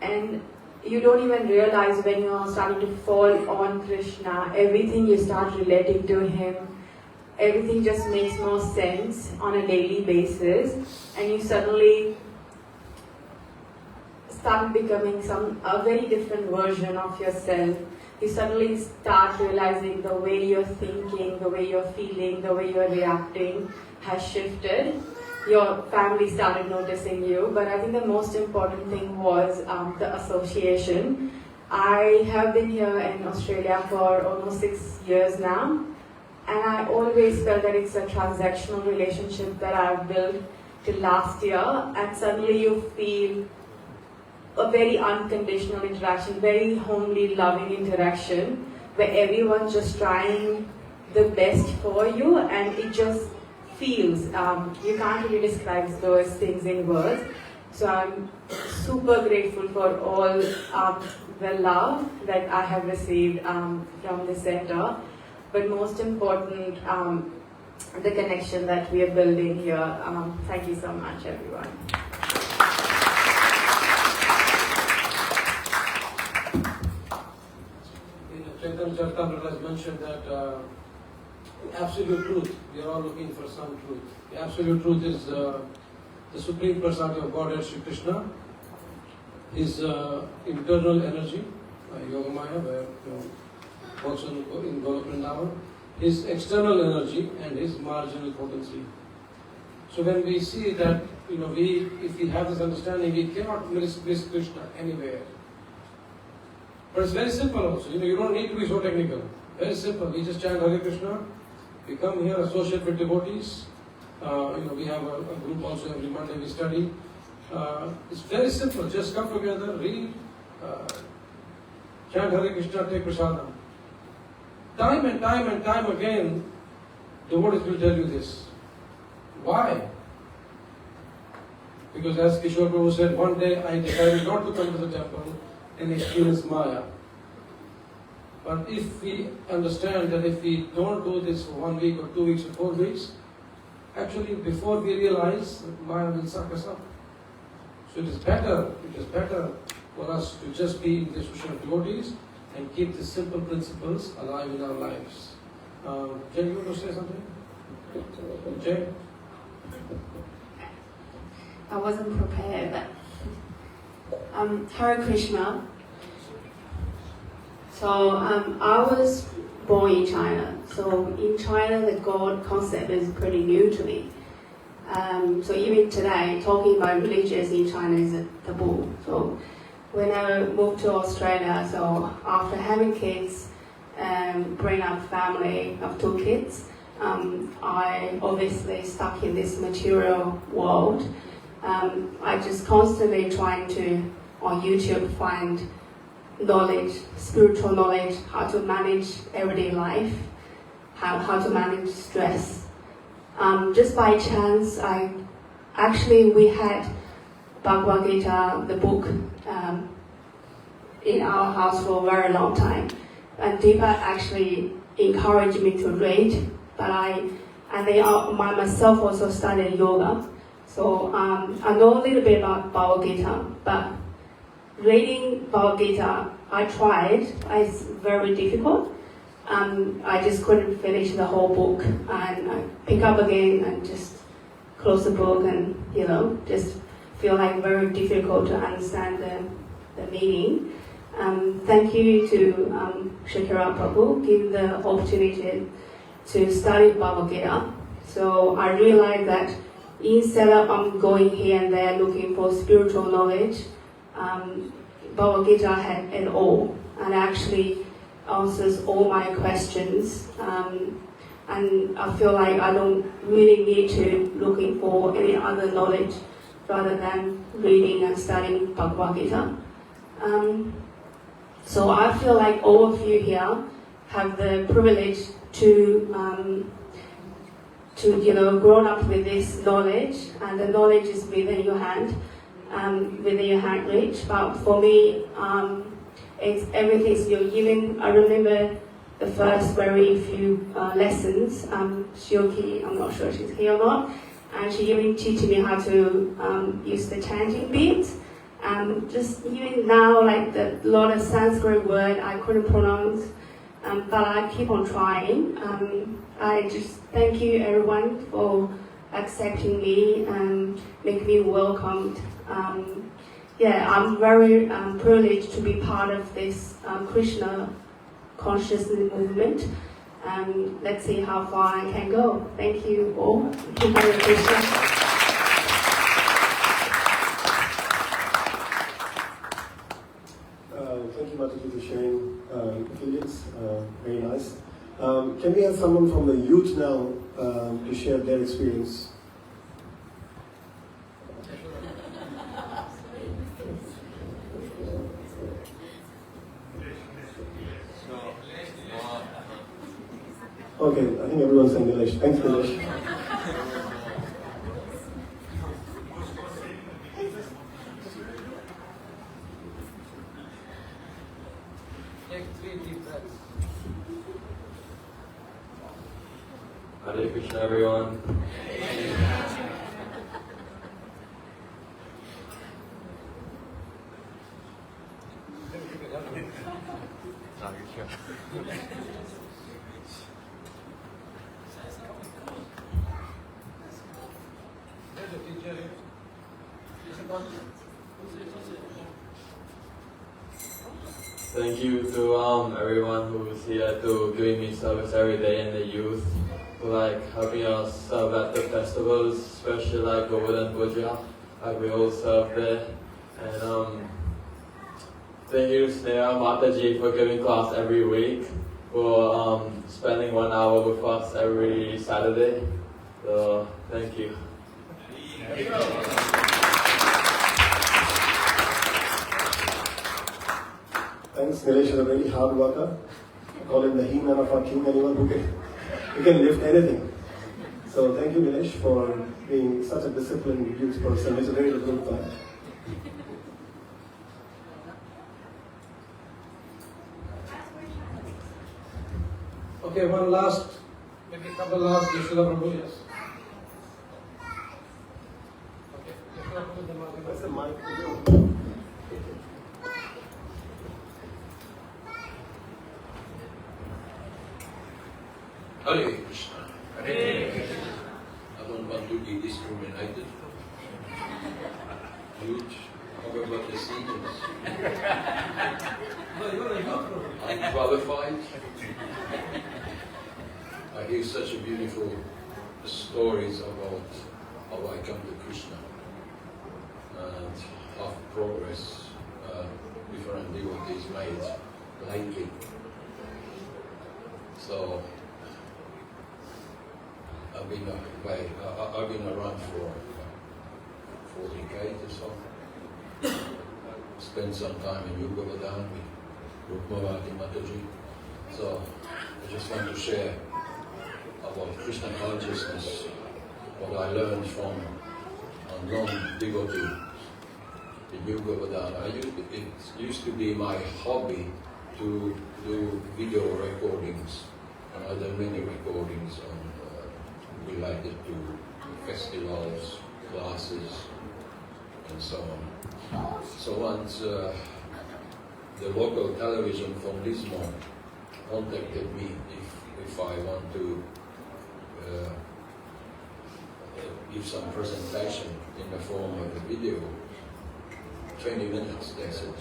and you don't even realize when you're starting to fall on Krishna, everything you start relating to him, everything just makes more sense on a daily basis, and you suddenly start becoming a very different version of yourself. You suddenly start realizing the way you're thinking, the way you're feeling, the way you're reacting has shifted. Your family started noticing you, but I think the most important thing was the association. I have been here in Australia for almost 6 years now, and I always felt that it's a transactional relationship that I've built till last year, and suddenly you feel a very unconditional interaction, very homely, loving interaction, where everyone's just trying the best for you, and it just feels, you can't really describe those things in words. So I'm super grateful for all the love that I have received from the center, but most important, the connection that we are building here. Thank you so much, everyone. Chaitanya Charitamrita has mentioned that absolute truth, we are all looking for some truth. The absolute truth is the Supreme Personality of Godhead, Shri Krishna, his internal energy, Yogamaya, where works in Golokvrindavan, his external energy and his marginal potency. So when we see that, if we have this understanding, we cannot miss Krishna anywhere. But it's very simple also. You don't need to be so technical. Very simple. We just chant Hare Krishna. We come here, associate with devotees. We have a group also every Monday we study. It's very simple. Just come together, read, chant Hare Krishna, take prasadam. Time and time again, devotees will tell you this. Why? Because as Kishore Prabhu said, one day I decided not to come to the temple and experience Maya. But if we understand that if we don't do this for 1 week or 2 weeks or 4 weeks, actually before we realize, Maya will suck us up. So it is better for us to just be in the association of devotees and keep the simple principles alive in our lives. Jay, you want to say something? Jay? I wasn't prepared. Hare Krishna. So I was born in China. So in China, the God concept is pretty new to me. So even today, talking about religions in China is a taboo. So when I moved to Australia, so after having kids and bring up family of 2 kids, I obviously stuck in this material world. I just constantly trying to, on YouTube, find knowledge, spiritual knowledge, how to manage everyday life, how to manage stress. Just by chance, we had Bhagavad Gita, the book, in our house for a very long time. And Deepa actually encouraged me to read, but I myself also studied yoga. So I know a little bit about Bhagavad Gita, but reading Bhagavad Gita, I tried, it's very difficult. I just couldn't finish the whole book, and I pick up again and just close the book, and just feel like very difficult to understand the meaning. Thank you to Shakira Prabhu giving the opportunity to study Bhagavad Gita. So I realized that instead of going here and there looking for spiritual knowledge, Bhagavad Gita had it all, and actually answers all my questions. And I feel like I don't really need to looking for any other knowledge rather than reading and studying Bhagavad Gita. So I feel like all of you here have the privilege to grown up with this knowledge, and the knowledge is within your hand, within your hand reach. But for me, it's everything's new. Even I remember the first very few lessons. Shioki, I'm not sure she's here or not, and she even teach me how to use the chanting beads. Just even now, like a lot of Sanskrit word I couldn't pronounce, but I keep on trying. I just thank you everyone for accepting me and make me welcomed. I'm very privileged to be part of this Krishna consciousness movement. Let's see how far I can go. Thank you all. Hare Krishna. Thank you, Mataji, for sharing opinions. Very nice. Can we have someone from the youth now to share their experience? Okay, I think everyone's saying Nilesh. Thanks, Nilesh. Take 3 deep breaths. Hare Krishna, everyone. Thank you to everyone who's here to giving me service every day, and the youth who helping us serve at the festivals, especially like Govardhan Puja, we all serve there. And thank you to Sneha Mataji for giving class every week, for spending 1 hour with us every Saturday. So thank you. Thanks, Nilesh is a very hard worker. I call him the he-man of our king, anyone who can lift anything. So thank you, Nilesh, for being such a disciplined youth person. It's a very good time. Okay, one last, maybe a couple last, Yeshua Prabhu, yes. Okay, Yeshua Prabhu, the mic. What's the mic? Hare Krishna. Hare Krishna. I don't want to be discriminated. Huge. How about the seniors? I'm qualified. I hear such a beautiful stories about how I come to Krishna and how progress different devotees made lately. So I've been around for 4 decades or so. Spent some time in Meetup-30 with Rukmavati Mataji. So I just want to share about Krishna consciousness, what I learned from a non-devotee in Meetup-30. It used to be my hobby to do video recordings, and I've done many recordings on related to festivals, classes, and so on. So once the local television from Lisbon contacted me if I want to give some presentation in the form of a video, 20 minutes, they said.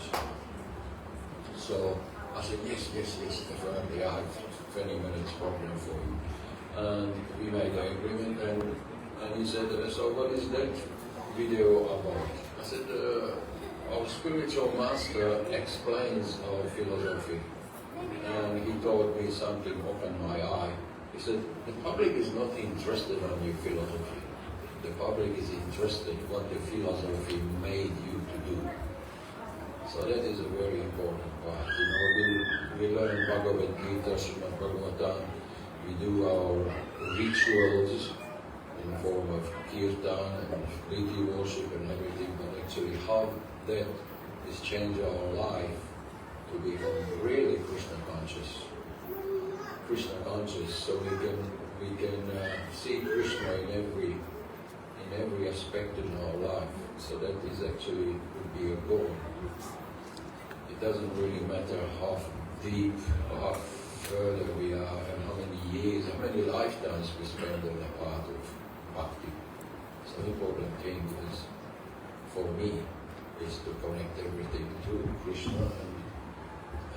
So I said, yes, definitely, I have 20 minutes program for you. And we made an agreement, and he said, so what is that video about? I said, our spiritual master explains our philosophy. And he told me something, opened my eye. He said, the public is not interested in your philosophy. The public is interested in what the philosophy made you to do. So that is a very important part. You know, we learn Bhagavad Gita, Srimad Bhagavatam. We do our rituals in the form of kirtan and deity worship and everything, but actually how that is changed our life to become really Krishna conscious. Krishna conscious, so we can see Krishna in every aspect in our life. So that is actually would be a goal. It doesn't really matter how deep or how further we are and how many years, how many lifetimes we spend on the path of bhakti. So the important thing is, for me, is to connect everything to Krishna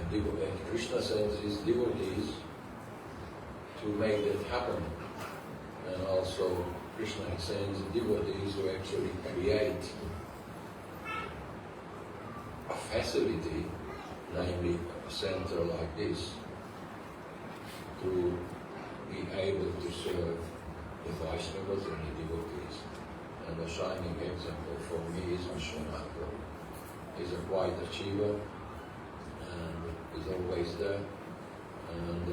and Krishna sends his devotees to make that happen. And also Krishna sends devotees who actually create a facility, namely a center like this, to be able to serve the Vaishnavas and the devotees. And the shining example for me is Vishwanath. He's a quiet achiever and is always there. And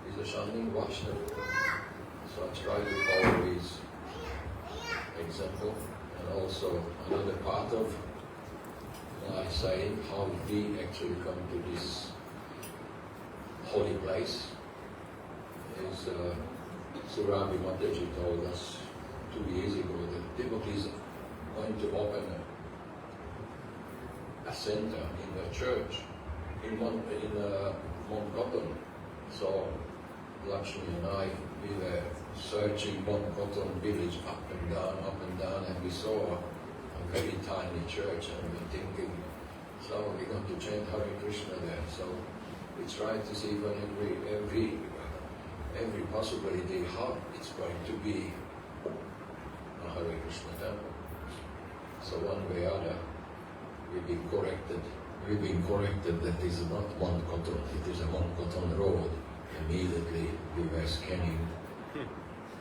he's a shining Vaishnava. So I try to follow his example. And also another part of my saying, how we actually come to this holy place, is Surabhi Mataji told us 2 years ago that devotees are going to open a center in the church in Mount Cotton. So Lakshmi and I, we were searching Mount Cotton village up and down, and we saw a very tiny church, and we were thinking, so we're going to chant Hare Krishna there. So we tried to see for every possibility how it's going to be a Hare Krishna temple. So one way or other, we've been corrected that it is not Mount Cotton, it is a Mount Cotton road. Immediately we were scanning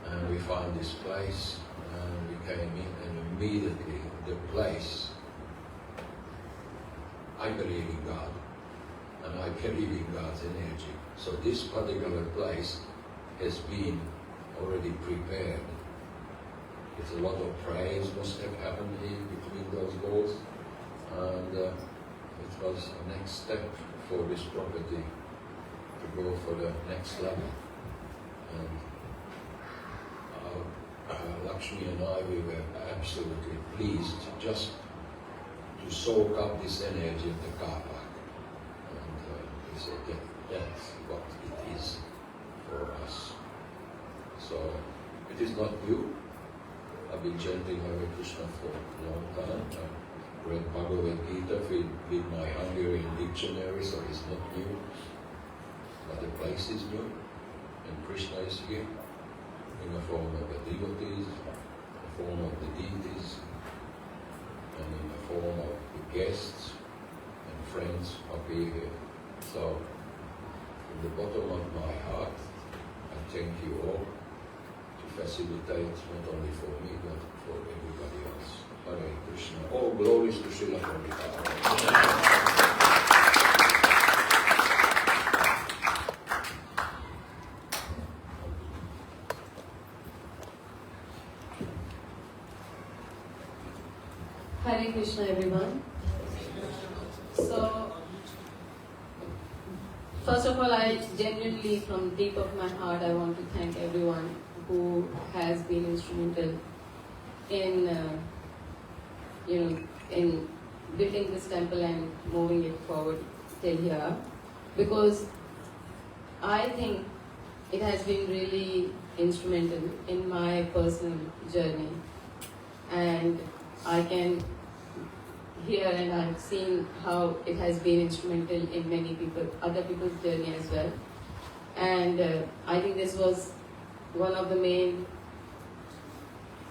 and we found this place, and we came in, and immediately the place, I believe in God, and I believe in God's energy. So this particular place has been already prepared. It's a lot of praise must have happened in between those walls, and it was the next step for this property to to go for the next level. And Lakshmi and I, we were absolutely pleased just to soak up this energy in the car park. And we said, yeah, that's what it is for us. So it is not new. I've been chanting Hare Krishna for a long time. I read Bhagavad Gita with my Hungarian dictionary, so it's not new. But the place is new, and Krishna is here in the form of the devotees, in the form of the deities, and in the form of the guests and friends up here. So, from the bottom of my heart, I thank you all to facilitate not only for me but for everybody else. Hare Krishna. All glories to Srila Prabhupada. Hare Krishna, everyone. So, first of all, I genuinely, from deep of my heart, I want to thank everyone who has been instrumental in, in building this temple and moving it forward till here, because I think it has been really instrumental in my personal journey, and I can hear and I've seen how it has been instrumental in many people, other people's journey as well. And I think this was one of the main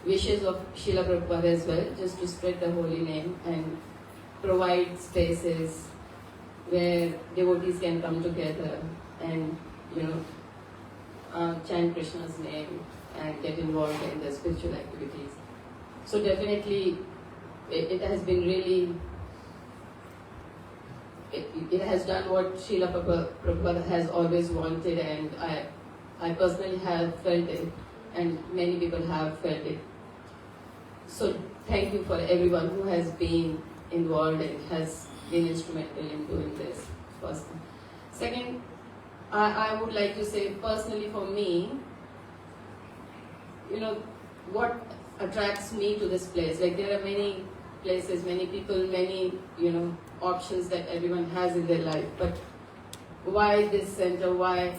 wishes of Srila Prabhupada as well, just to spread the holy name and provide spaces where devotees can come together and, chant Krishna's name and get involved in the spiritual activities. So definitely, it has been really, it has done what Srila Prabhupada has always wanted, and I personally have felt it, and many people have felt it. So thank you for everyone who has been involved and has been instrumental in doing this. First. Second, I would like to say personally for me, what attracts me to this place. Like, there are many places, many people, many, options that everyone has in their life. But why this center? Why?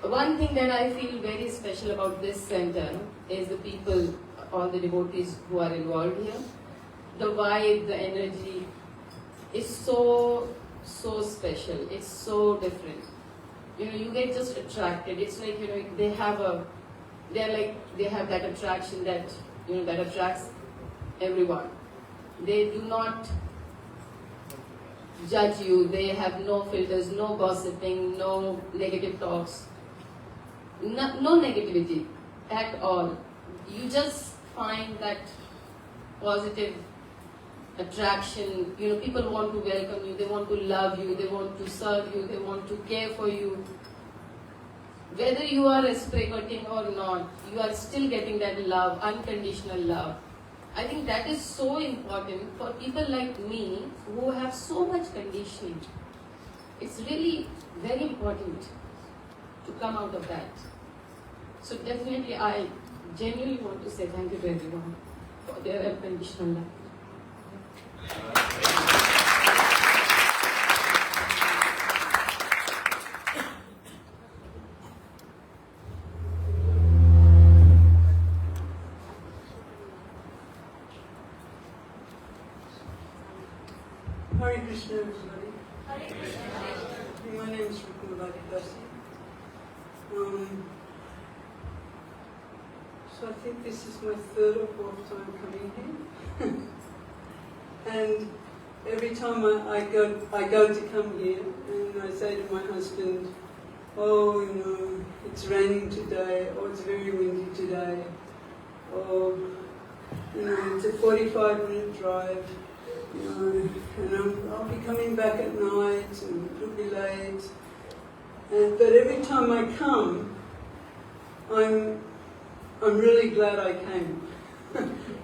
One thing that I feel very special about this center is the people, all the devotees who are involved here. The vibe, the energy is so special. It's so different. You get just attracted. It's like, they have that attraction that, that attracts everyone. They do not judge you. They have no filters, no gossiping, no negative talks, no negativity at all. You just find that positive attraction. People want to welcome you, they want to love you, they want to serve you, they want to care for you. Whether you are reciprocating or not, you are still getting that love, unconditional love. I think that is so important for people like me who have so much conditioning. It's really very important to come out of that. So definitely I genuinely want to say thank you to everyone for their unconditional love. Hare Krishna, everybody. Hare Krishna. My name is Rukumavati Dasi. So I think this is my third or fourth time coming here. And every time I go to come here, and I say to my husband, oh, it's raining today, or it's very windy today, or, it's a 45-minute drive. And I'll be coming back at night, and it'll be late. But every time I come, I'm really glad I came.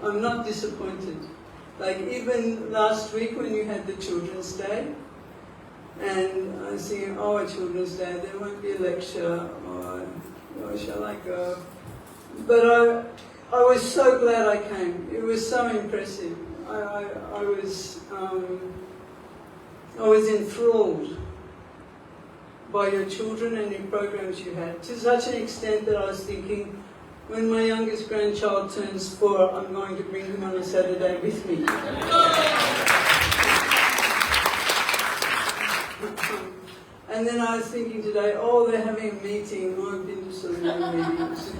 I'm not disappointed. Like, even last week when you had the Children's Day, And I was thinking, oh, a Children's Day, there won't be a lecture, or shall I go? But I was so glad I came. It was so impressive. I was enthralled by your children and your programs you had, to such an extent that I was thinking, when my youngest grandchild turns 4, I'm going to bring him on a Saturday with me. And then I was thinking today, oh, they're having a meeting. I've been to so many meetings.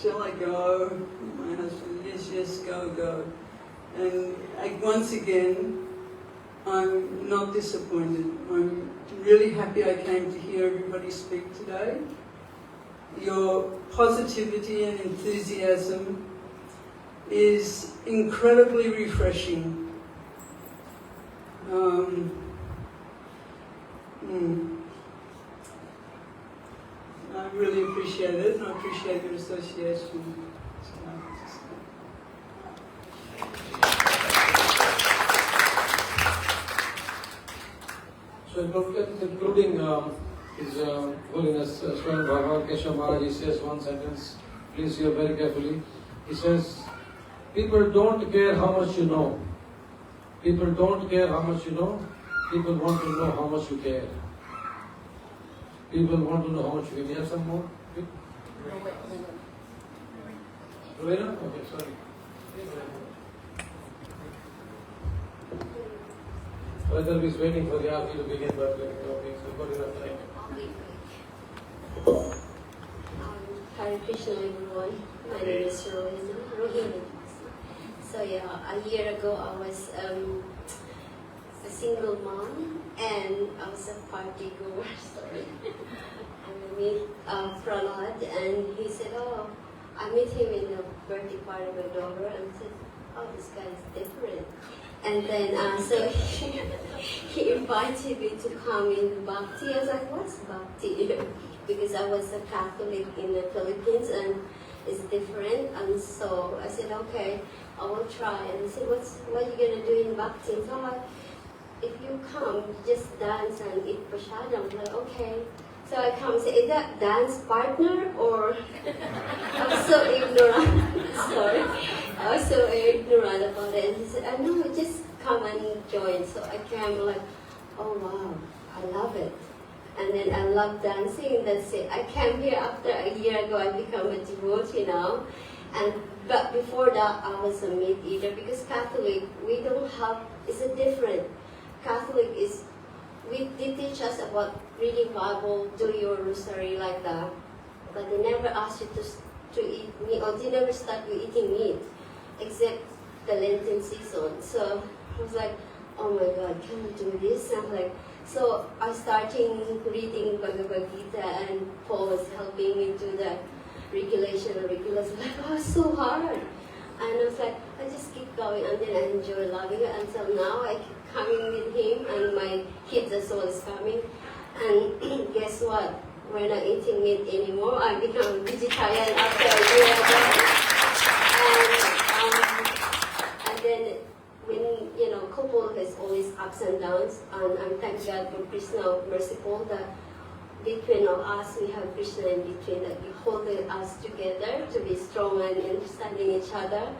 Shall I go? My husband, yes, go. And once again, I'm not disappointed. I'm really happy I came to hear everybody speak today. Your positivity and enthusiasm is incredibly refreshing. I really appreciate it, and I appreciate your association. So concluding His Holiness Swami Bhagavan Keshav Maharaj, he says one sentence, please hear very carefully. He says, people don't care how much you know. People don't care how much you know. People want to know how much you care. People want to know how much you care. You have some more? Rowena? Okay, sorry. Vaidal is waiting for the arti to begin, but we've got enough time. Hare Krishna, everyone. My name is Rohini. So yeah, a year ago I was a single mom and I was a party goer. Sorry. I met Prahlad and he said, oh, I met him in the birthday party of my daughter and said, oh, this guy is different. And then so he invited me to come in Bhakti. I was like, what's Bhakti? Because I was a Catholic in the Philippines and it's different. And so I said, okay, I will try. And he said, what are you going to do in Bhakti? So I'm like, if you come, just dance and eat prasadam. I'm like, okay. So I come and say, is that dance partner or? I was so ignorant. Sorry. I was so ignorant about it. And he said, I know, just come and join. So I came like, oh wow, I love it. And then I love dancing. That's it. I came here after a year ago. I become a devotee now. But before that, I was a meat eater because Catholic, we don't have, it's a different. Catholic is, they teach us about reading Bible, do your rosary like that. But they never ask you to eat meat, or they never start you eating meat, except the Lenten season. So I was like, oh my God, can we do this? And I'm like, so I started reading Bhagavad Gita and Paul was helping me do that regulation. Like, oh, it's so hard. And I was like, I just keep going and then I enjoy loving it until now. I keep coming with him and my kids as well is coming. And guess what? We're not eating meat anymore. I become vegetarian after a year ago. And then when, couple has always ups and downs, and I'm thank God for Krishna, merciful, that between of us, we have Krishna in between, that we hold us together to be strong and understanding each other.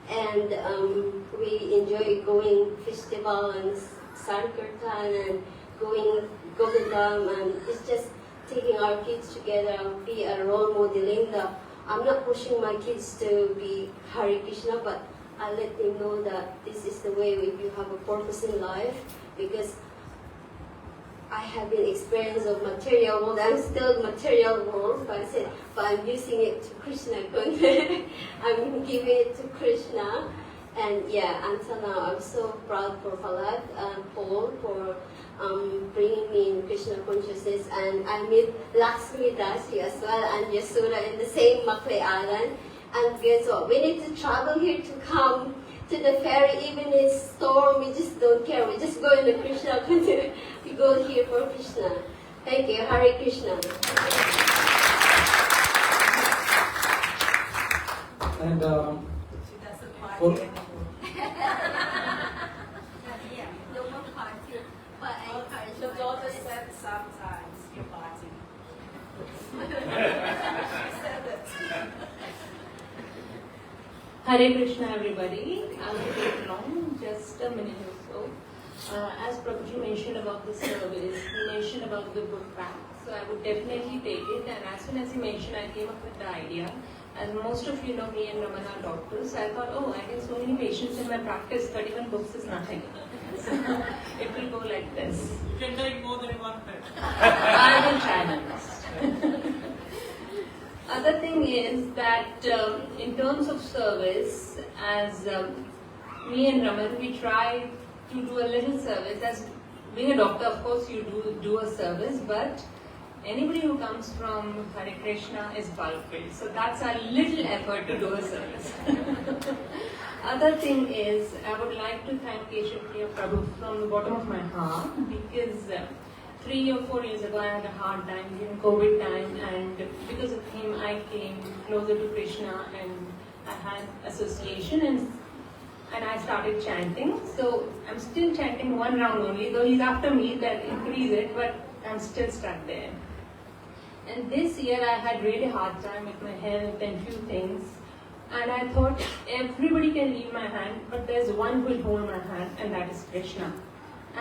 And we enjoy going festival and Sankirtan and going Govindam, and it's just taking our kids together and be a role modeling. I'm not pushing my kids to be Hare Krishna, but I let them know that this is the way if you have a purpose in life, because I have been experienced of material world. I'm still material world, but I said, but I'm using it to Krishna. I'm giving it to Krishna. And yeah, until now, I'm so proud for Prahlad and Paul for bringing me in Krishna consciousness. And I met Lakshmi Dasi as well and Yasura in the same Makle Island. And guess what? We need to travel here to come to the ferry, even in storm, we just don't care. We just go in the Krishna country. We go here for Krishna. Thank you. Hare Krishna. And No more party. But Hare Krishna, everybody. I won't take long, just a minute or so. As Prabhuji mentioned about the service, he mentioned about the book pack. So I would definitely take it. And as soon as he mentioned, I came up with the idea. And most of you know me and Raman are doctors. So I thought, oh, I get so many patients in my practice, 31 books is nothing. So it will go like this. You can take more than one pen. I will try my best. Other thing is that in terms of service, as me and Raman, we try to do a little service. As being a doctor, of course, you do a service, but anybody who comes from Hare Krishna is bulk-filled. So that's our little effort to do a service. Other thing is, I would like to thank Keshav Prabhu from the bottom of my heart, because 3 or 4 years ago I had a hard time during COVID time, and because of him I came closer to Krishna, and I had association, and I started chanting. So I'm still chanting 1 round only, though he's after me that increase it, but I'm still stuck there. And this year I had really hard time with my health and few things, and I thought everybody can leave my hand, but there's one who will hold my hand, and that is Krishna.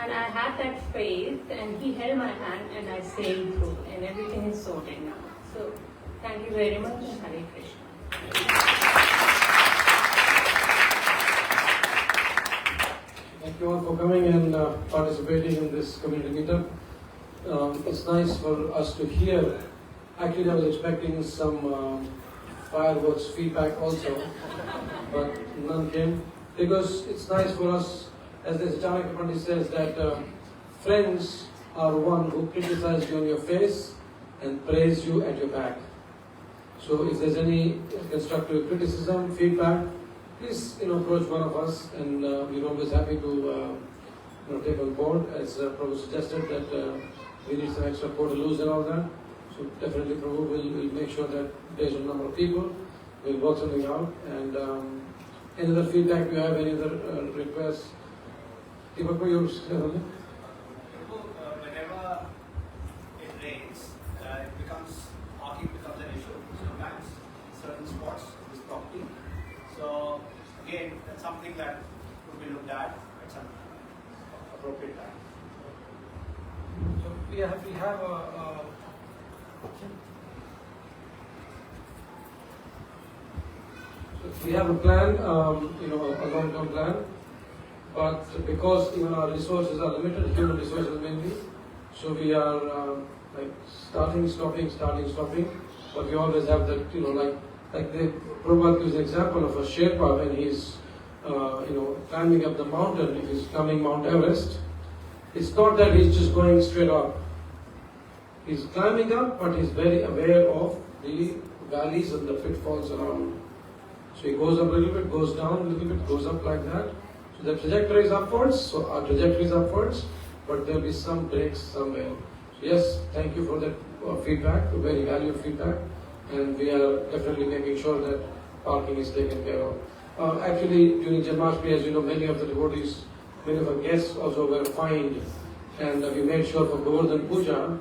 And I had that faith, and he held my hand, and I sailed through, and everything is sorted now. So thank you very much, and Hare Krishna. Thank you all for coming and participating in this community meetup. It's nice for us to hear. Actually, I was expecting some fireworks feedback also, but none came. Because it's nice for us, as the Chanakya Pandit says, that friends are one who criticize you on your face and praise you at your back. So if there's any constructive criticism, feedback, please approach one of us, and we're always happy to take on board. As Prabhu suggested that we need some extra portaloos and all that. So definitely Prabhu will make sure that based on number of people, we'll work something out. And any other feedback you have, any other requests? Whenever it rains, parking becomes an issue sometimes in certain spots of this property. So again, that's something that would be looked at some appropriate time. So we have a plan, a long-term plan. But because even our resources are limited, human resources mainly, so we are starting, stopping. But we always have that, like the Prabhupada gives an example of a Sherpa when he's, climbing up the mountain. If he's climbing Mount Everest, it's not that he's just going straight up. He's climbing up, but he's very aware of the valleys and the pitfalls around. So he goes up a little bit, goes down a little bit, goes up like that. So the trajectory is upwards, so our trajectory is upwards, but there will be some breaks somewhere. So yes, thank you for that feedback, very valuable feedback, and we are definitely making sure that parking is taken care of. Actually, during Janmashtami, as you know, many of the devotees, many of our guests also were fined, and we made sure for Govardhan Puja,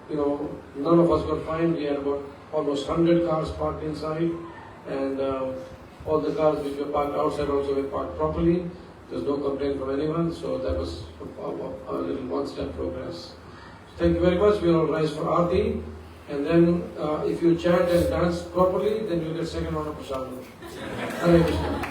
none of us got fined. We had about almost 100 cars parked inside, and all the cars which were parked outside also were parked properly. There's no complaint from anyone, so that was a little one-step progress. Thank you very much. We will all rise for Aarti, and then if you chant and dance properly, then you get second round of prasadam. Hare Krishna.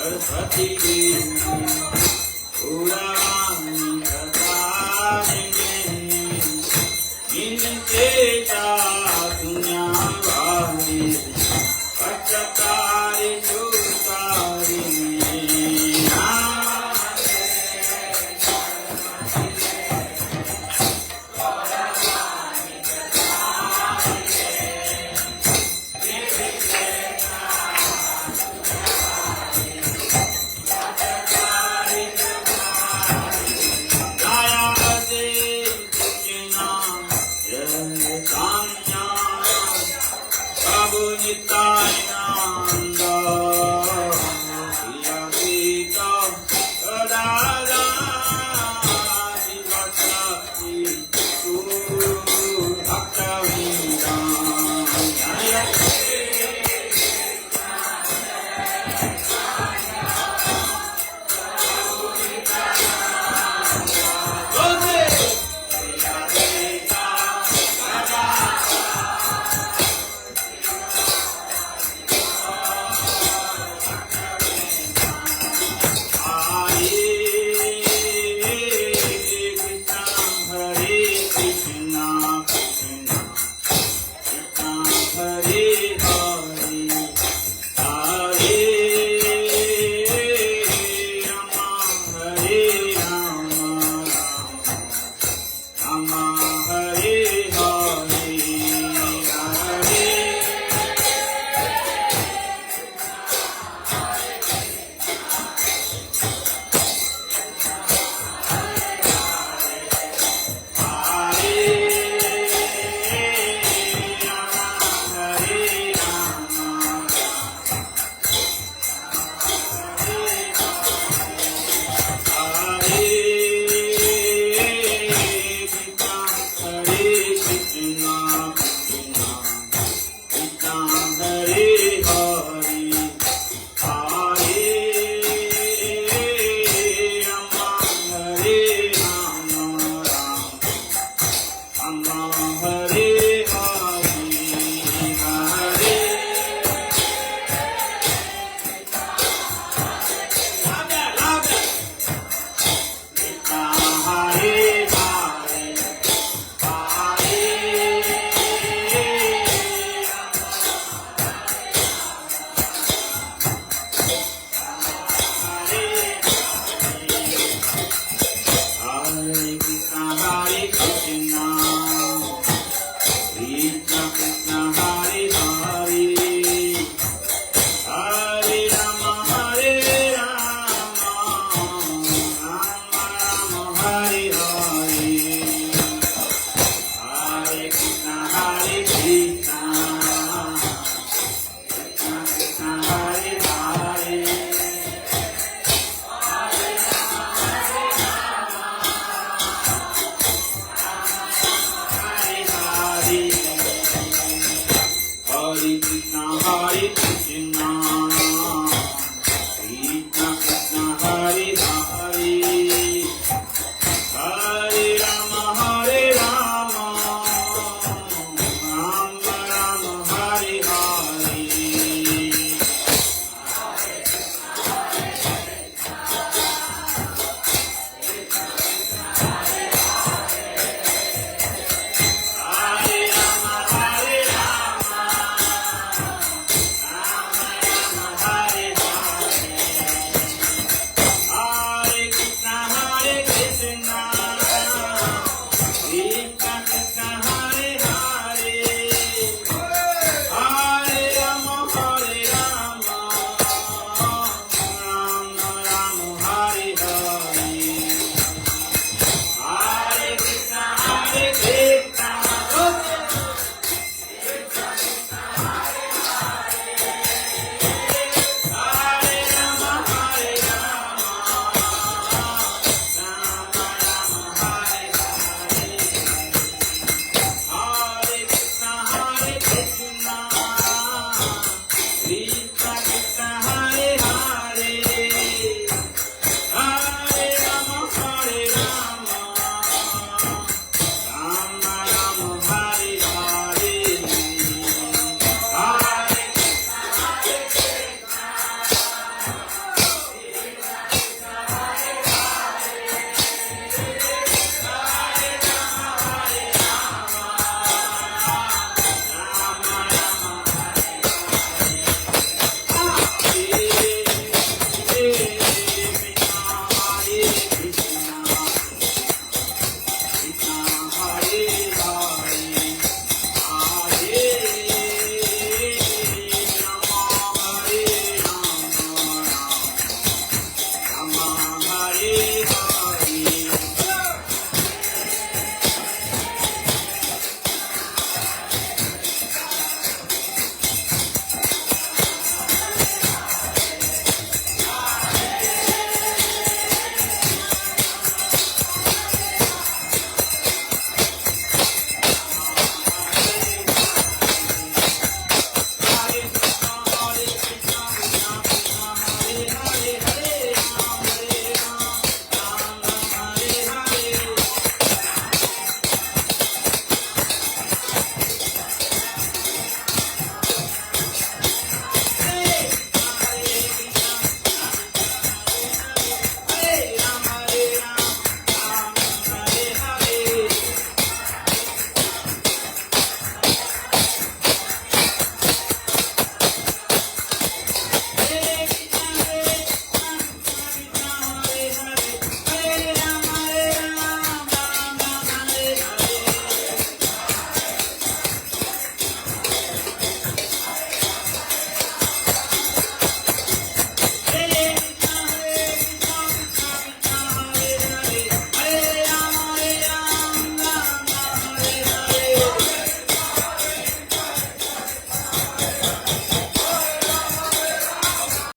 Saraswati Devi